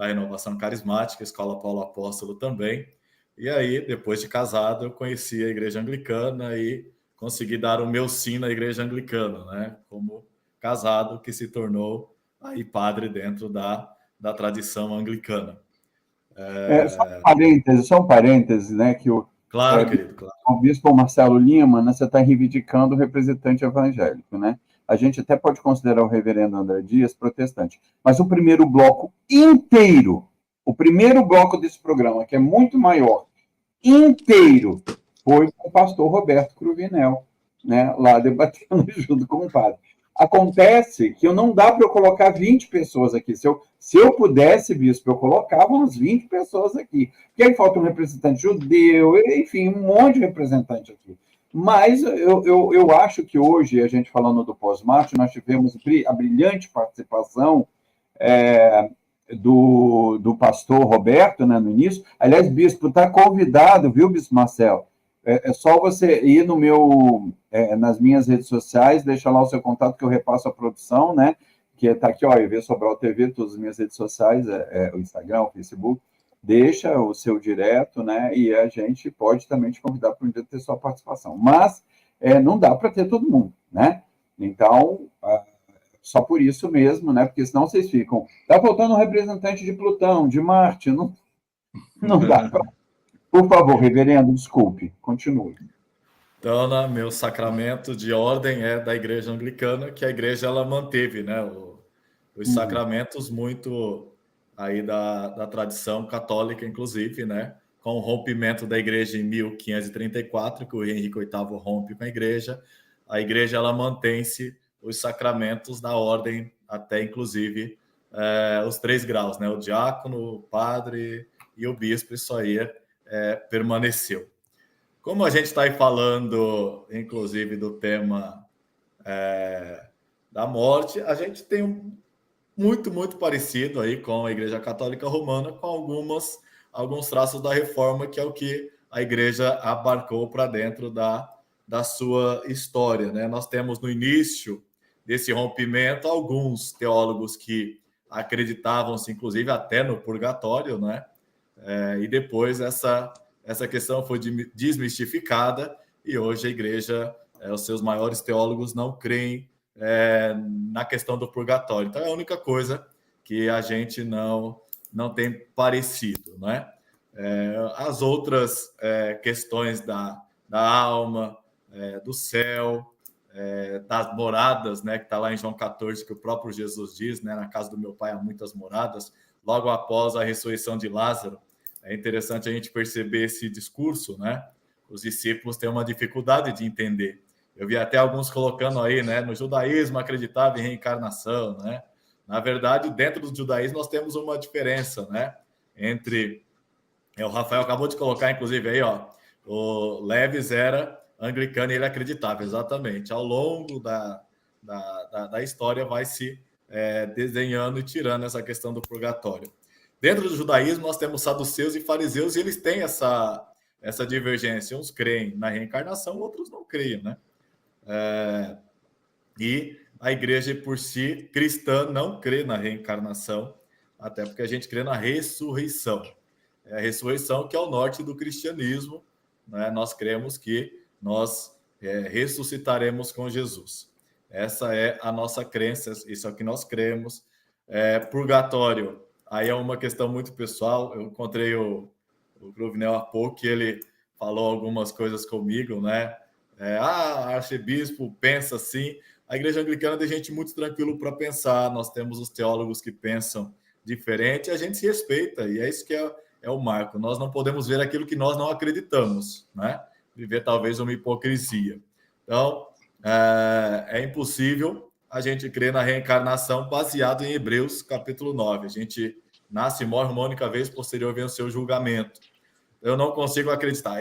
Renovação Carismática, Escola Paulo Apóstolo também. E aí, depois de casado, eu conheci a igreja anglicana e consegui dar o meu sim na igreja anglicana, né? Como casado que se tornou aí padre dentro da tradição anglicana. Só um parêntese, né? Que Claro, querido, claro. O bispo Marcelo Lima, né, você está reivindicando o representante evangélico, né? A gente até pode considerar o reverendo André Dias protestante, mas o primeiro bloco inteiro, o primeiro bloco desse programa, que é muito maior, inteiro, foi com o pastor Roberto Cruvinel, né, lá debatendo junto com o padre. Acontece que não dá para eu colocar 20 pessoas aqui. Se eu pudesse, bispo, eu colocava umas 20 pessoas aqui. Porque aí falta um representante judeu, enfim, um monte de representante aqui. Mas eu acho que hoje, a gente falando do pós-marte, nós tivemos a brilhante participação do pastor Roberto, né, no início. Aliás, bispo, está convidado, viu, bispo Marcelo? É só você ir nas minhas redes sociais, deixa lá o seu contato que eu repasso a produção, né? Que está aqui, ó, EV Sobral TV, todas as minhas redes sociais, o Instagram, o Facebook. Deixa o seu direto, né? E a gente pode também te convidar para um dia ter sua participação. Mas não dá para ter todo mundo, né? Então, só por isso mesmo, né? Porque senão vocês ficam... Está faltando um representante de Plutão, de Marte, não dá para... Por favor, reverendo, desculpe, continue. Então, meu sacramento de ordem é da igreja anglicana, que a igreja ela manteve, né, os sacramentos muito aí da tradição católica, inclusive, né, com o rompimento da igreja em 1534, que o Henrique VIII rompe com a igreja ela mantém-se os sacramentos da ordem até, inclusive, os 3 graus, né, o diácono, o padre e o bispo, isso aí permaneceu. Como a gente está aí falando, inclusive, do tema da morte, a gente tem muito parecido aí com a Igreja Católica Romana, com alguns traços da reforma, que é o que a Igreja abarcou para dentro da sua história, né? Nós temos no início desse rompimento alguns teólogos que acreditavam-se, inclusive, até no purgatório, né? E depois essa questão foi desmistificada e hoje a igreja, os seus maiores teólogos não creem na questão do purgatório. Então é a única coisa que a gente não tem parecido, né? As outras questões da alma, do céu, das moradas, né, que está lá em João 14, que o próprio Jesus diz, né, na casa do meu pai há muitas moradas, logo após a ressurreição de Lázaro. É interessante a gente perceber esse discurso, né? Os discípulos têm uma dificuldade de entender. Eu vi até alguns colocando aí, né? No judaísmo acreditava em reencarnação, né? Na verdade, dentro do judaísmo nós temos uma diferença, né? Entre... o Rafael acabou de colocar, inclusive, aí, ó. O Leves era anglicano e ele acreditava, exatamente. Ao longo da história vai se desenhando e tirando essa questão do purgatório. Dentro do judaísmo, nós temos saduceus e fariseus, e eles têm essa divergência. Uns creem na reencarnação, outros não creem, né? E a igreja, por si, cristã, não crê na reencarnação, até porque a gente crê na ressurreição. É a ressurreição que é o norte do cristianismo, né? Nós cremos que nós ressuscitaremos com Jesus. Essa é a nossa crença, isso é o que nós cremos. Purgatório, aí é uma questão muito pessoal. Eu encontrei o Cruvinel há pouco, que ele falou algumas coisas comigo, né? Arcebispo pensa assim. A igreja anglicana tem gente muito tranquilo para pensar, nós temos os teólogos que pensam diferente, a gente se respeita, e é isso que é o marco. Nós não podemos ver aquilo que nós não acreditamos, né? Viver talvez uma hipocrisia. Então, é impossível a gente crer na reencarnação baseado em Hebreus, capítulo 9. A gente nasce e morre uma única vez, posterior vem o seu julgamento. Eu não consigo acreditar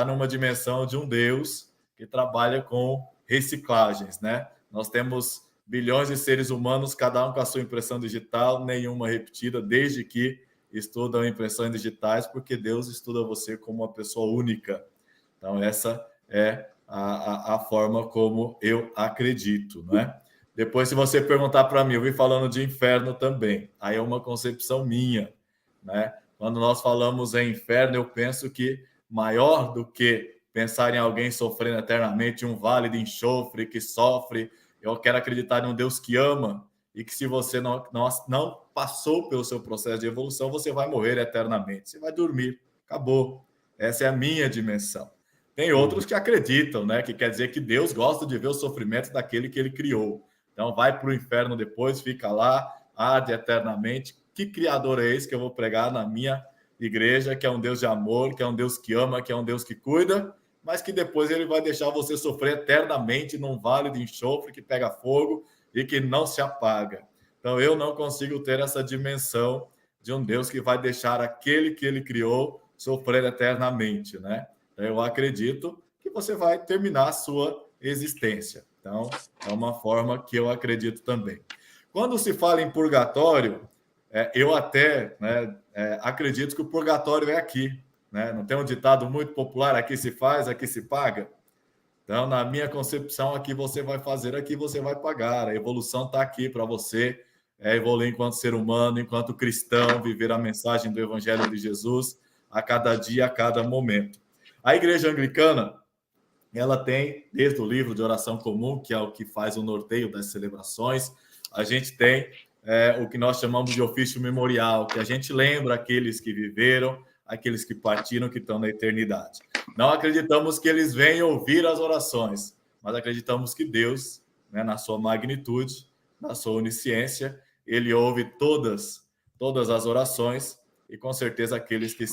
numa dimensão de um Deus que trabalha com reciclagens, né? Nós temos bilhões de seres humanos, cada um com a sua impressão digital, nenhuma repetida, desde que estudam impressões digitais, porque Deus estuda você como uma pessoa única. Então, essa é a forma como eu acredito, né? Depois, se você perguntar para mim, eu vim falando de inferno também, aí é uma concepção minha, né? Quando nós falamos em inferno, eu penso que maior do que pensar em alguém sofrendo eternamente, um vale de enxofre que sofre, eu quero acreditar em um Deus que ama e que se você não passou pelo seu processo de evolução, você vai morrer eternamente, você vai dormir, acabou. Essa é a minha dimensão. Tem outros que acreditam, né? Que quer dizer que Deus gosta de ver o sofrimento daquele que ele criou. Então vai para o inferno depois, fica lá, arde eternamente. Que criador é esse que eu vou pregar na minha igreja, que é um Deus de amor, que é um Deus que ama, que é um Deus que cuida, mas que depois ele vai deixar você sofrer eternamente num vale de enxofre que pega fogo e que não se apaga. Então eu não consigo ter essa dimensão de um Deus que vai deixar aquele que ele criou sofrer eternamente, né? Então, eu acredito que você vai terminar a sua existência. Então, é uma forma que eu acredito também. Quando se fala em purgatório, eu até acredito que o purgatório é aqui, né? Não tem um ditado muito popular, aqui se faz, aqui se paga? Então, na minha concepção, aqui você vai fazer, aqui você vai pagar. A evolução está aqui para você evoluir enquanto ser humano, enquanto cristão, viver a mensagem do Evangelho de Jesus a cada dia, a cada momento. A Igreja Anglicana, ela tem, desde o livro de oração comum, que é o que faz o norteio das celebrações, a gente tem o que nós chamamos de ofício memorial, que a gente lembra aqueles que viveram, aqueles que partiram, que estão na eternidade. Não acreditamos que eles venham ouvir as orações, mas acreditamos que Deus, né, na sua magnitude, na sua onisciência, ele ouve todas as orações e com certeza aqueles que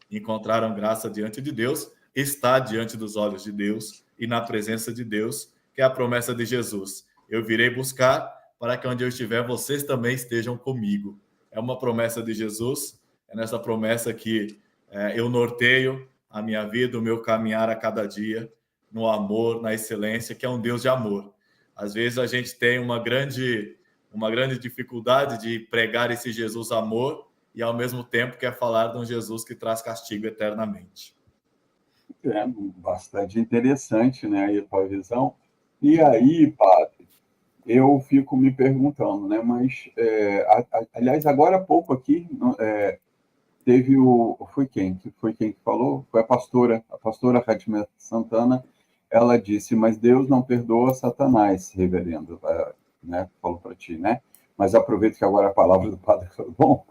encontraram graça diante de Deus, está diante dos olhos de Deus e na presença de Deus, que é a promessa de Jesus. Eu virei buscar para que onde eu estiver, vocês também estejam comigo. É uma promessa de Jesus, é nessa promessa que eu norteio a minha vida, o meu caminhar a cada dia, no amor, na excelência, que é um Deus de amor. Às vezes a gente tem uma grande dificuldade de pregar esse Jesus amor e, ao mesmo tempo, quer falar de um Jesus que traz castigo eternamente. É bastante interessante, né, aí a visão. E aí, padre, eu fico me perguntando, né, mas, aliás, agora há pouco aqui, teve foi quem que falou? Foi a pastora Radimé Santana. Ela disse, mas Deus não perdoa Satanás, reverendo, né, falou para ti, né? Mas aproveito que agora a palavra do padre foi bom.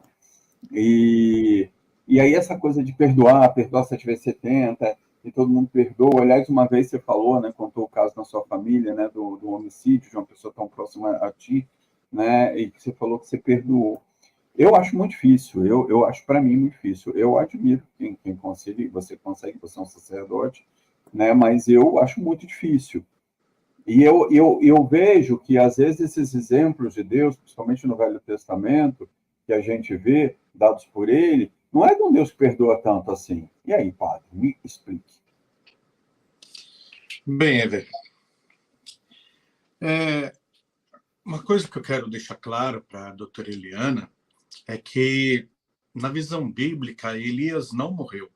E aí essa coisa de perdoar 7 vezes 70, e todo mundo perdoa. Aliás, uma vez você falou, né, contou o caso na sua família, né, do homicídio de uma pessoa tão próxima a ti, né, e que você falou que você perdoou. Eu acho muito difícil, eu acho para mim muito difícil. Eu admiro quem consegue, você é um sacerdote, né, mas eu acho muito difícil. E eu vejo que, às vezes, esses exemplos de Deus, principalmente no Velho Testamento, que a gente vê, dados por ele, não é de um Deus que perdoa tanto assim. E aí, padre, me explique. Bem, Ever, Uma coisa que eu quero deixar claro para a doutora Eliana é que, na visão bíblica, Elias não morreu.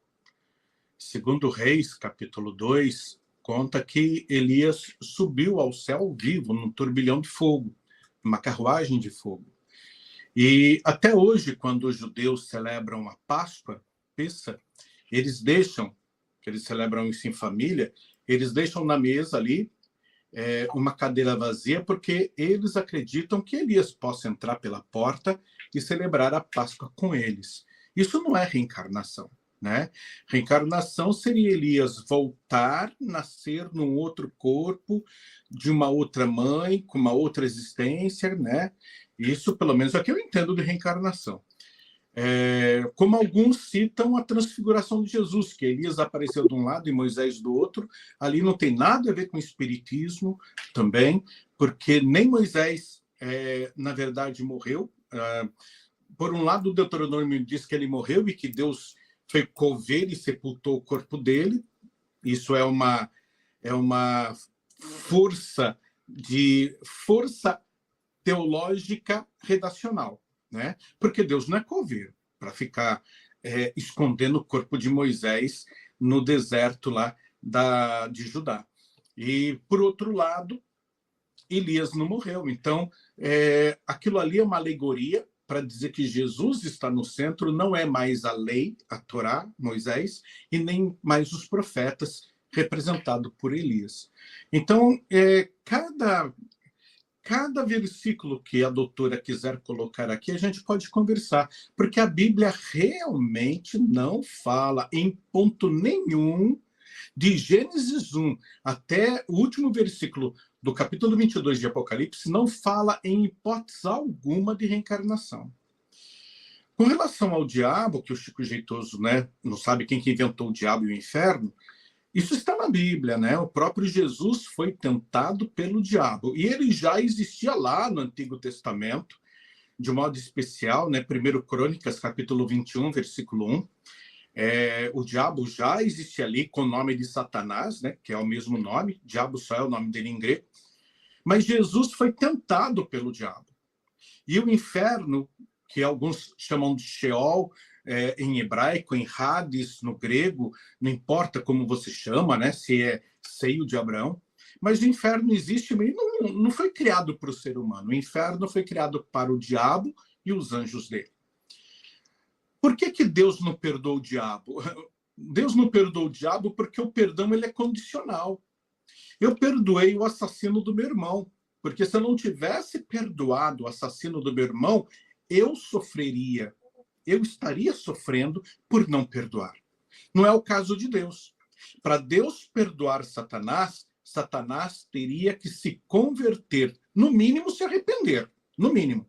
Segundo Reis, capítulo 2, conta que Elias subiu ao céu vivo num turbilhão de fogo, numa carruagem de fogo. E até hoje, quando os judeus celebram a Páscoa, Pessa, eles deixam, que eles celebram isso em família, eles deixam na mesa ali uma cadeira vazia, porque eles acreditam que Elias possa entrar pela porta e celebrar a Páscoa com eles. Isso não é reencarnação, né? Reencarnação seria Elias voltar, nascer num outro corpo, de uma outra mãe, com uma outra existência, né? Isso, pelo menos, é o que eu entendo de reencarnação. Como alguns citam a transfiguração de Jesus, que Elias apareceu de um lado e Moisés do outro, ali não tem nada a ver com espiritismo também, porque nem Moisés, na verdade, morreu. Por um lado, o Deuteronômio diz que ele morreu e que Deus foi cover e sepultou o corpo dele. Isso é uma força teológica redacional, né? Porque Deus não é coveiro para ficar escondendo o corpo de Moisés no deserto lá de Judá. E, por outro lado, Elias não morreu. Então, aquilo ali é uma alegoria para dizer que Jesus está no centro, não é mais a lei, a Torá, Moisés, e nem mais os profetas, representado por Elias. Então, cada versículo que a doutora quiser colocar aqui, a gente pode conversar, porque a Bíblia realmente não fala em ponto nenhum, de Gênesis 1 até o último versículo do capítulo 22 de Apocalipse, não fala em hipótese alguma de reencarnação. Com relação ao diabo, que o Chico Jeitoso, né, não sabe quem que inventou o diabo e o inferno, isso está na Bíblia, né? O próprio Jesus foi tentado pelo diabo. E ele já existia lá no Antigo Testamento, de modo especial, né? 1 Crônicas, capítulo 21, versículo 1. O diabo já existia ali com o nome de Satanás, né? Que é o mesmo nome. Diabo só é o nome dele em grego. Mas Jesus foi tentado pelo diabo. E o inferno, que alguns chamam de Sheol, em hebraico, em Hades, no grego, não importa como você chama, né? Se é seio de Abraão, mas o inferno existe e não foi criado para o ser humano. O inferno foi criado para o diabo e os anjos dele. Por que Deus não perdoou o diabo? Deus não perdoou o diabo porque o perdão ele é condicional. Eu perdoei o assassino do meu irmão, porque se eu não tivesse perdoado o assassino do meu irmão, eu sofreria. Eu estaria sofrendo por não perdoar. Não é o caso de Deus. Para Deus perdoar Satanás, Satanás teria que se converter, no mínimo se arrepender, no mínimo.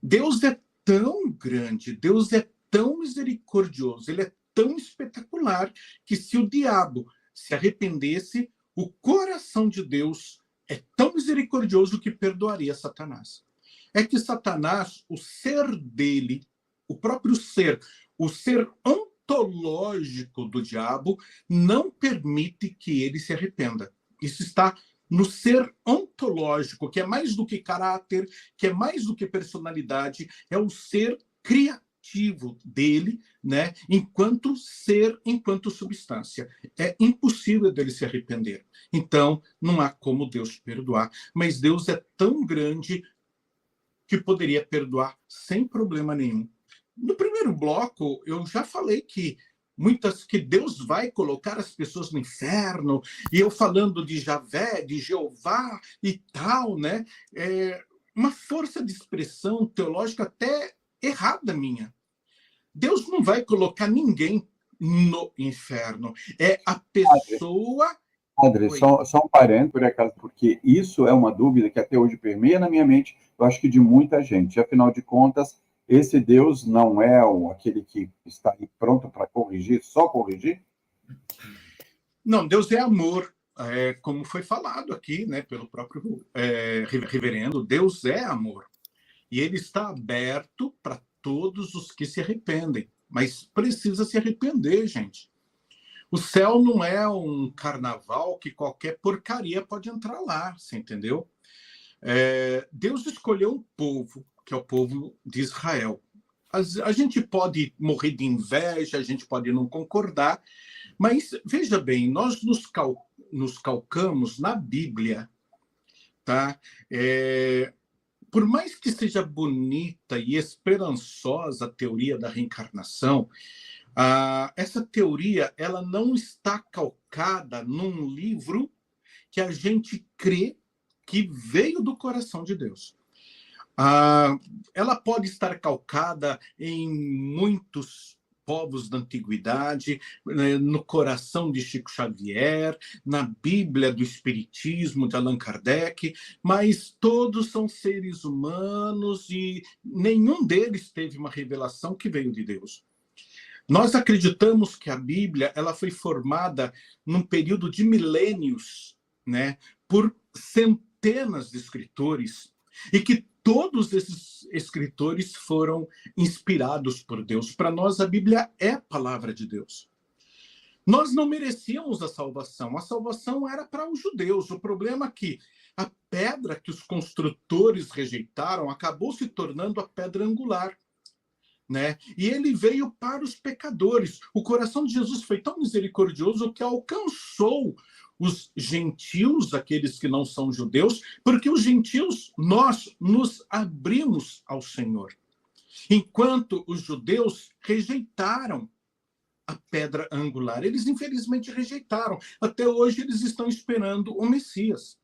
Deus é tão grande, Deus é tão misericordioso, ele é tão espetacular, que se o diabo se arrependesse, o coração de Deus é tão misericordioso que perdoaria Satanás. É que Satanás, o ser dele, o próprio ser, o ser ontológico do diabo, não permite que ele se arrependa. Isso está no ser ontológico, que é mais do que caráter, que é mais do que personalidade, é o ser criativo dele, né? Enquanto ser, enquanto substância. É impossível dele se arrepender. Então, não há como Deus perdoar. Mas Deus é tão grande que poderia perdoar sem problema nenhum. No primeiro bloco, eu já falei que Deus vai colocar as pessoas no inferno, e eu falando de Javé, de Jeová e tal, né? Uma força de expressão teológica até errada minha. Deus não vai colocar ninguém no inferno. É a pessoa... Padre, só um parênteses, por acaso, porque isso é uma dúvida que até hoje permeia na minha mente, eu acho que de muita gente. Afinal de contas, esse Deus não é aquele que está aí pronto para corrigir, só corrigir? Não, Deus é amor, como foi falado aqui, né, pelo próprio reverendo. Deus é amor. E ele está aberto para todos os que se arrependem. Mas precisa se arrepender, gente. O céu não é um carnaval que qualquer porcaria pode entrar lá, você entendeu? Deus escolheu um povo, que é o povo de Israel. A gente pode morrer de inveja, a gente pode não concordar, mas veja bem, nós nos calcamos na Bíblia, tá? Por mais que seja bonita e esperançosa a teoria da reencarnação, essa teoria ela não está calcada num livro que a gente crê que veio do coração de Deus. Ela pode estar calcada em muitos povos da antiguidade, no coração de Chico Xavier, na Bíblia do Espiritismo de Allan Kardec, mas todos são seres humanos e nenhum deles teve uma revelação que veio de Deus. Nós acreditamos que a Bíblia ela foi formada num período de milênios, né, por centenas de escritores, e que todos esses escritores foram inspirados por Deus. Para nós, a Bíblia é a palavra de Deus. Nós não merecíamos a salvação era para os judeus. O problema é que a pedra que os construtores rejeitaram acabou se tornando a pedra angular, né? E ele veio para os pecadores. O coração de Jesus foi tão misericordioso que alcançou os gentios, aqueles que não são judeus, porque os gentios, nós nos abrimos ao Senhor. Enquanto os judeus rejeitaram a pedra angular. Eles, infelizmente, rejeitaram. Até hoje, eles estão esperando o Messias.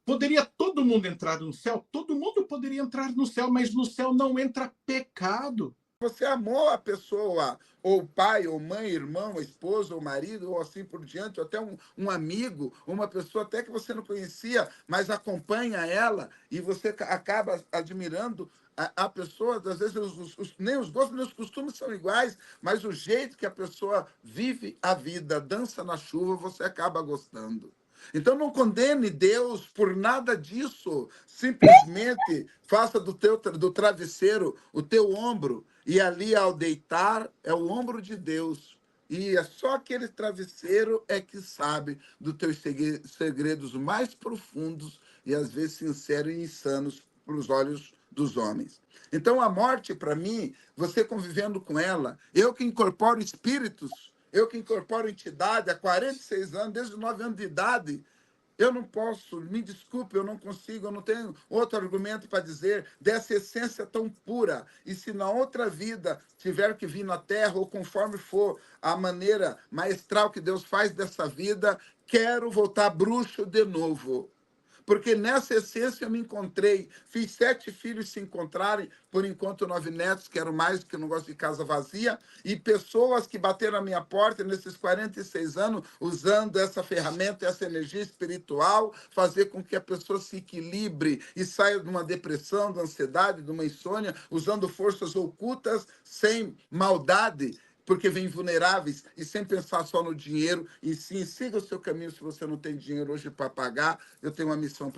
Poderia todo mundo entrar no céu? Todo mundo poderia entrar no céu, mas no céu não entra pecado. Você amou a pessoa, ou pai, ou mãe, irmão, esposa, ou marido, ou assim por diante, ou até um amigo, uma pessoa até que você não conhecia, mas acompanha ela, e você acaba admirando a pessoa. Às vezes nem os gostos nem os costumes são iguais, mas o jeito que a pessoa vive a vida, dança na chuva, você acaba gostando. Então não condene Deus por nada disso. Simplesmente faça do travesseiro o teu ombro, e ali ao deitar é o ombro de Deus. E é só aquele travesseiro é que sabe dos teus segredos mais profundos e às vezes sinceros e insanos para os olhos dos homens. Então a morte, para mim, você convivendo com ela, eu que incorporo espíritos, eu que incorporo entidade há 46 anos, desde os 9 anos de idade, eu não posso, me desculpe, eu não consigo, eu não tenho outro argumento para dizer dessa essência tão pura. E se na outra vida tiver que vir na Terra, ou conforme for a maneira maestral que Deus faz dessa vida, quero voltar bruxo de novo. Porque nessa essência eu me encontrei, fiz 7 filhos se encontrarem, por enquanto 9 netos, quero mais, porque eu não gosto de casa vazia, e pessoas que bateram a minha porta nesses 46 anos, usando essa ferramenta, essa energia espiritual, fazer com que a pessoa se equilibre e saia de uma depressão, de ansiedade, de uma insônia, usando forças ocultas, sem maldade, porque vêm vulneráveis e sem pensar só no dinheiro, e sim, siga o seu caminho. Se você não tem dinheiro hoje para pagar, eu tenho uma missão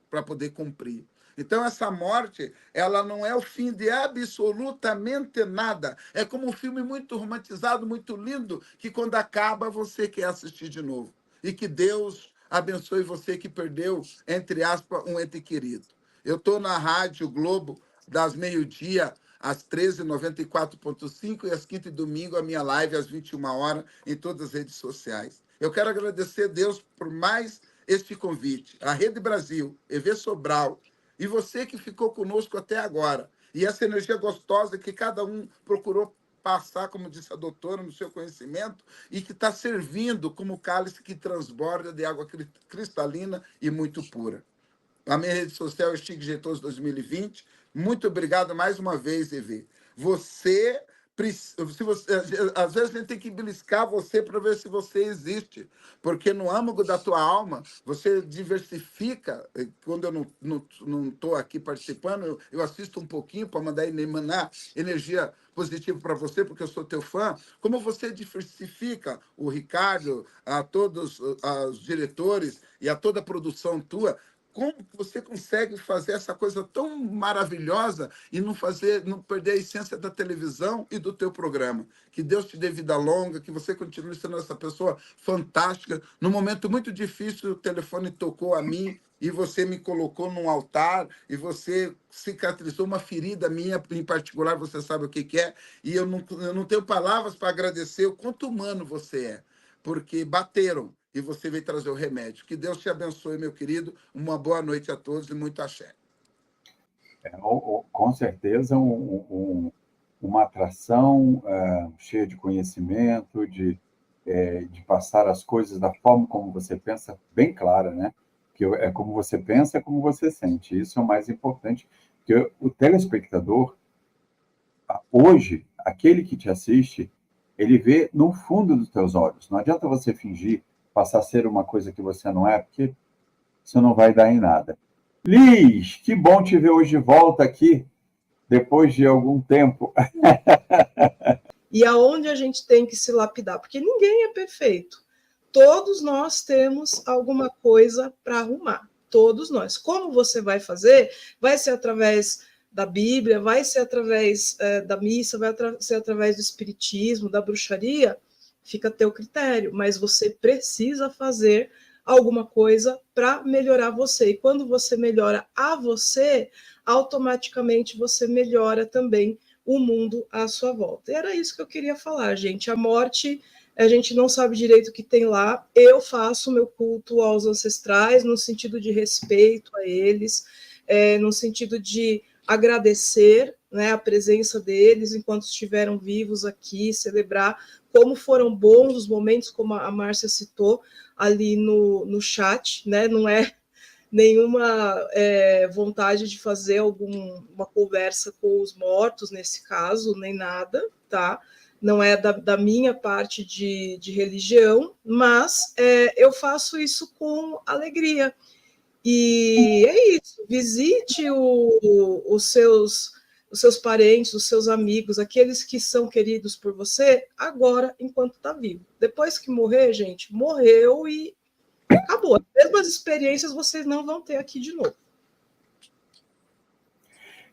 para poder cumprir. Então, essa morte, ela não é o fim de absolutamente nada. É como um filme muito romantizado, muito lindo, que quando acaba, você quer assistir de novo. E que Deus abençoe você que perdeu, entre aspas, um ente querido. Eu estou na Rádio Globo, das meio-dia às 13h94.5, e às quinta e domingo a minha live às 21 horas em todas as redes sociais. Eu quero agradecer a Deus por mais este convite. A Rede Brasil, EV Sobral, e você que ficou conosco até agora. E essa energia gostosa que cada um procurou passar, como disse a doutora, no seu conhecimento, e que está servindo como cálice que transborda de água cristalina e muito pura. A minha rede social é Chico Jeitoso 2020. Muito obrigado mais uma vez, EV. Às vezes a gente tem que beliscar você para ver se você existe, porque no âmago da tua alma você diversifica. Quando eu não estou aqui participando, eu assisto um pouquinho para mandar emanar energia positiva para você, porque eu sou teu fã. Como você diversifica o Ricardo, a todos os diretores e a toda a produção tua, como que você consegue fazer essa coisa tão maravilhosa e não perder a essência da televisão e do teu programa. Que Deus te dê vida longa, que você continue sendo essa pessoa fantástica. Num momento muito difícil, o telefone tocou a mim e você me colocou num altar e você cicatrizou uma ferida minha, em particular, você sabe o que é, e eu não tenho palavras para agradecer o quanto humano você é, porque bateram e você veio trazer o remédio. Que Deus te abençoe, meu querido. Uma boa noite a todos e muito axé. Com certeza, uma atração cheia de conhecimento, de passar as coisas da forma como você pensa, bem clara, né? Que é como você pensa, é como você sente. Isso é o mais importante, porque o telespectador, hoje, aquele que te assiste, ele vê no fundo dos teus olhos. Não adianta você fingir, passar a ser uma coisa que você não é, porque isso não vai dar em nada. Liz, que bom te ver hoje de volta aqui, depois de algum tempo. E aonde a gente tem que se lapidar? Porque ninguém é perfeito. Todos nós temos alguma coisa para arrumar. Todos nós. Como você vai fazer? Vai ser através da Bíblia, vai ser através da missa, vai ser através do espiritismo, da bruxaria? Fica a teu critério, mas você precisa fazer alguma coisa para melhorar você. E quando você melhora a você, automaticamente você melhora também o mundo à sua volta. E era isso que eu queria falar, gente. A morte, a gente não sabe direito o que tem lá. Eu faço meu culto aos ancestrais no sentido de respeito a eles, no sentido de agradecer, né, a presença deles enquanto estiveram vivos aqui, celebrar como foram bons os momentos, como a Márcia citou ali no chat, né? Não é nenhuma vontade de fazer uma conversa com os mortos, nesse caso, nem nada, tá? Não é da minha parte de religião, mas eu faço isso com alegria. E é isso, visite os seus parentes, os seus amigos, aqueles que são queridos por você, agora, enquanto está vivo. Depois que morrer, gente, morreu e acabou. As mesmas experiências vocês não vão ter aqui de novo.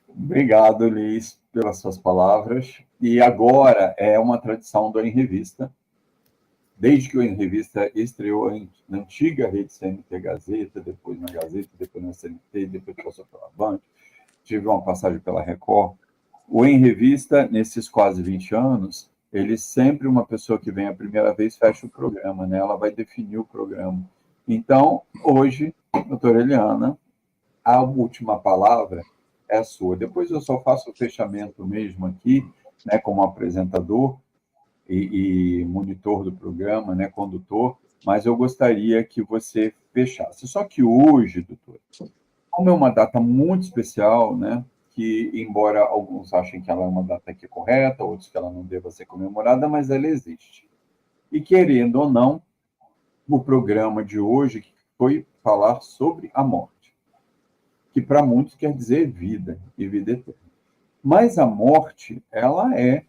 Obrigado, Liz, pelas suas palavras. E agora é uma tradição do Em Revista. Desde que o Em Revista estreou na antiga rede CNT Gazeta, depois na Gazeta, depois na CNT, depois passou pela Band, tive uma passagem pela Record. O Em Revista, nesses quase 20 anos, ele sempre, uma pessoa que vem a primeira vez, fecha o programa, né? Ela vai definir o programa. Então, hoje, doutora Eliana, a última palavra é a sua. Depois eu só faço o fechamento mesmo aqui, né, como apresentador e monitor do programa, né, condutor, mas eu gostaria que você fechasse. Só que hoje, doutor, como é uma data muito especial, né, que, embora alguns achem que ela é uma data que é correta, outros que ela não deva ser comemorada, mas ela existe. E, querendo ou não, o programa de hoje foi falar sobre a morte, que para muitos quer dizer vida e vida eterna. Mas a morte, ela é,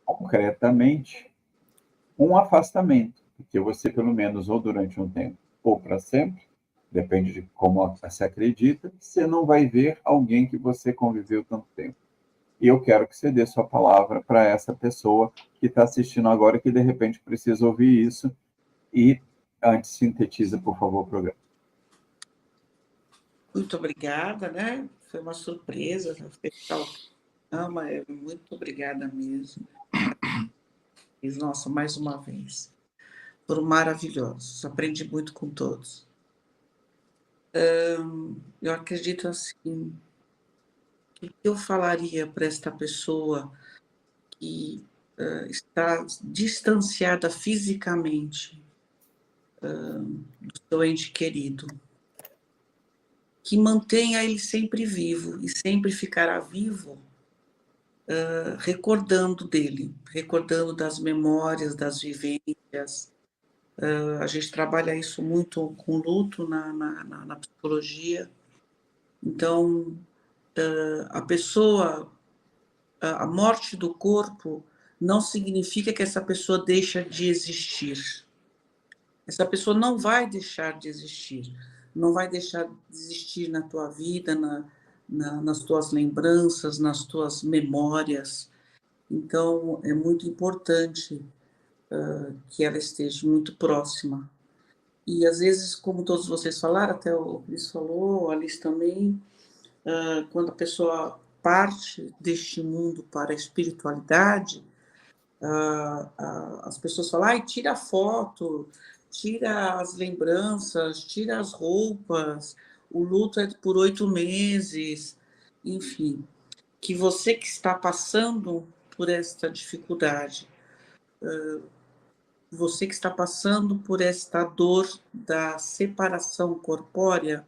concretamente, um afastamento, porque você, pelo menos, ou durante um tempo, ou para sempre, depende de como você acredita, você não vai ver alguém que você conviveu tanto tempo. E eu quero que você dê sua palavra para essa pessoa que está assistindo agora, que de repente precisa ouvir isso, e antes sintetiza, por favor, o programa. Muito obrigada, né? Foi uma surpresa. Muito obrigada mesmo. Nossa, mais uma vez. Foram maravilhosos. Aprendi muito com todos. Eu acredito assim, que eu falaria para esta pessoa que está distanciada fisicamente do seu ente querido, que mantenha ele sempre vivo e sempre ficará vivo recordando dele, recordando das memórias, das vivências. A gente trabalha isso muito com luto na psicologia. Então, a morte do corpo não significa que essa pessoa deixa de existir. Essa pessoa não vai deixar de existir, não vai deixar de existir na tua vida, nas tuas lembranças, nas tuas memórias. Então, é muito importante que ela esteja muito próxima. E, às vezes, como todos vocês falaram, até o Cris falou, a Alice também, quando a pessoa parte deste mundo para a espiritualidade, as pessoas falam, ai, tira a foto, tira as lembranças, tira as roupas, o luto é por 8 meses, enfim. Que você que está passando por esta dificuldade, você que está passando por esta dor da separação corpórea,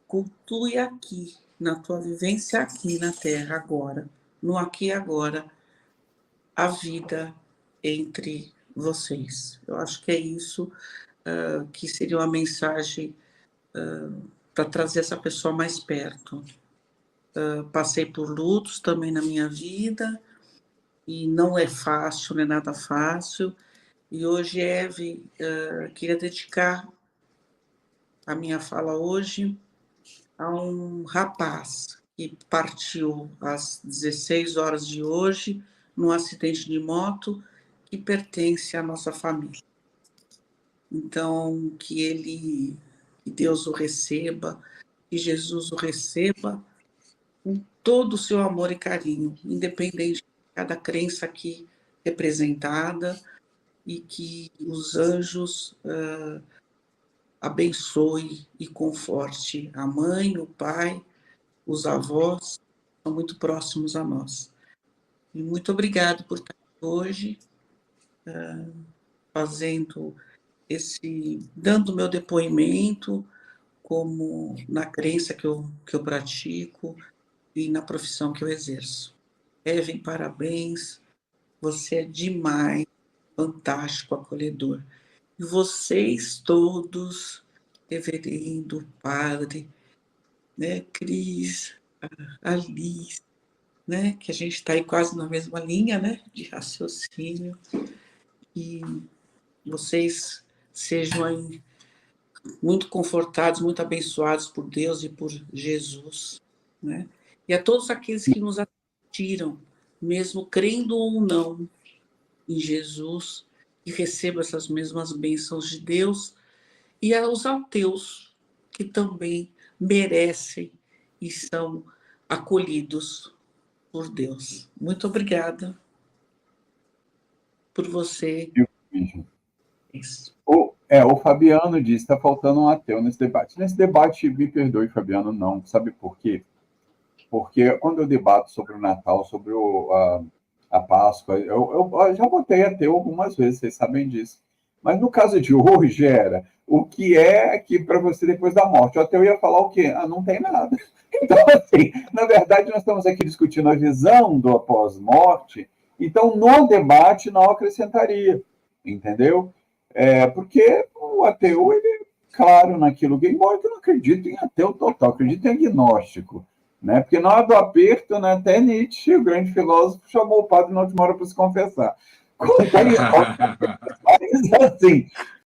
cultue aqui, na tua vivência aqui na Terra agora, no aqui e agora, a vida entre vocês. Eu acho que é isso que seria uma mensagem para trazer essa pessoa mais perto. Passei por lutos também na minha vida, e não é fácil, não é nada fácil. E hoje, Eve, queria dedicar a minha fala hoje a um rapaz que partiu às 16 horas de hoje, num acidente de moto, que pertence à nossa família. Então, que Deus o receba, que Jesus o receba com todo o seu amor e carinho, independente de cada crença aqui representada, e que os anjos abençoe e conforte a mãe, o pai, os avós, que são muito próximos a nós. E muito obrigado por estar aqui hoje, dando meu depoimento, como na crença que eu pratico e na profissão que eu exerço. Evelyn, parabéns, você é demais, fantástico, acolhedor. E vocês todos, reverendo, padre, né, Cris, Alice, né, que a gente está aí quase na mesma linha, né, de raciocínio, e vocês sejam aí muito confortados, muito abençoados por Deus e por Jesus, né? E a todos aqueles que nos assistiram, mesmo crendo ou não em Jesus, que recebam essas mesmas bênçãos de Deus, e aos ateus, que também merecem e são acolhidos por Deus. Muito obrigada por você. O Fabiano disse que está faltando um ateu nesse debate. Nesse debate, me perdoe, Fabiano, não. Sabe por quê? Porque quando eu debato sobre o Natal, sobre a Páscoa, eu já botei ateu algumas vezes, vocês sabem disso. Mas no caso de hoje era o que é que para você depois da morte. O ateu ia falar o quê? Não tem nada. Então, assim, na verdade, nós estamos aqui discutindo a visão do após-morte, então no debate não acrescentaria, entendeu? Porque o ateu, ele é claro naquilo que, embora eu não acredito em ateu total, acredito em agnóstico, né? Porque na hora do aperto, né, até Nietzsche, o grande filósofo, chamou o padre na última hora para se confessar. Mas, assim,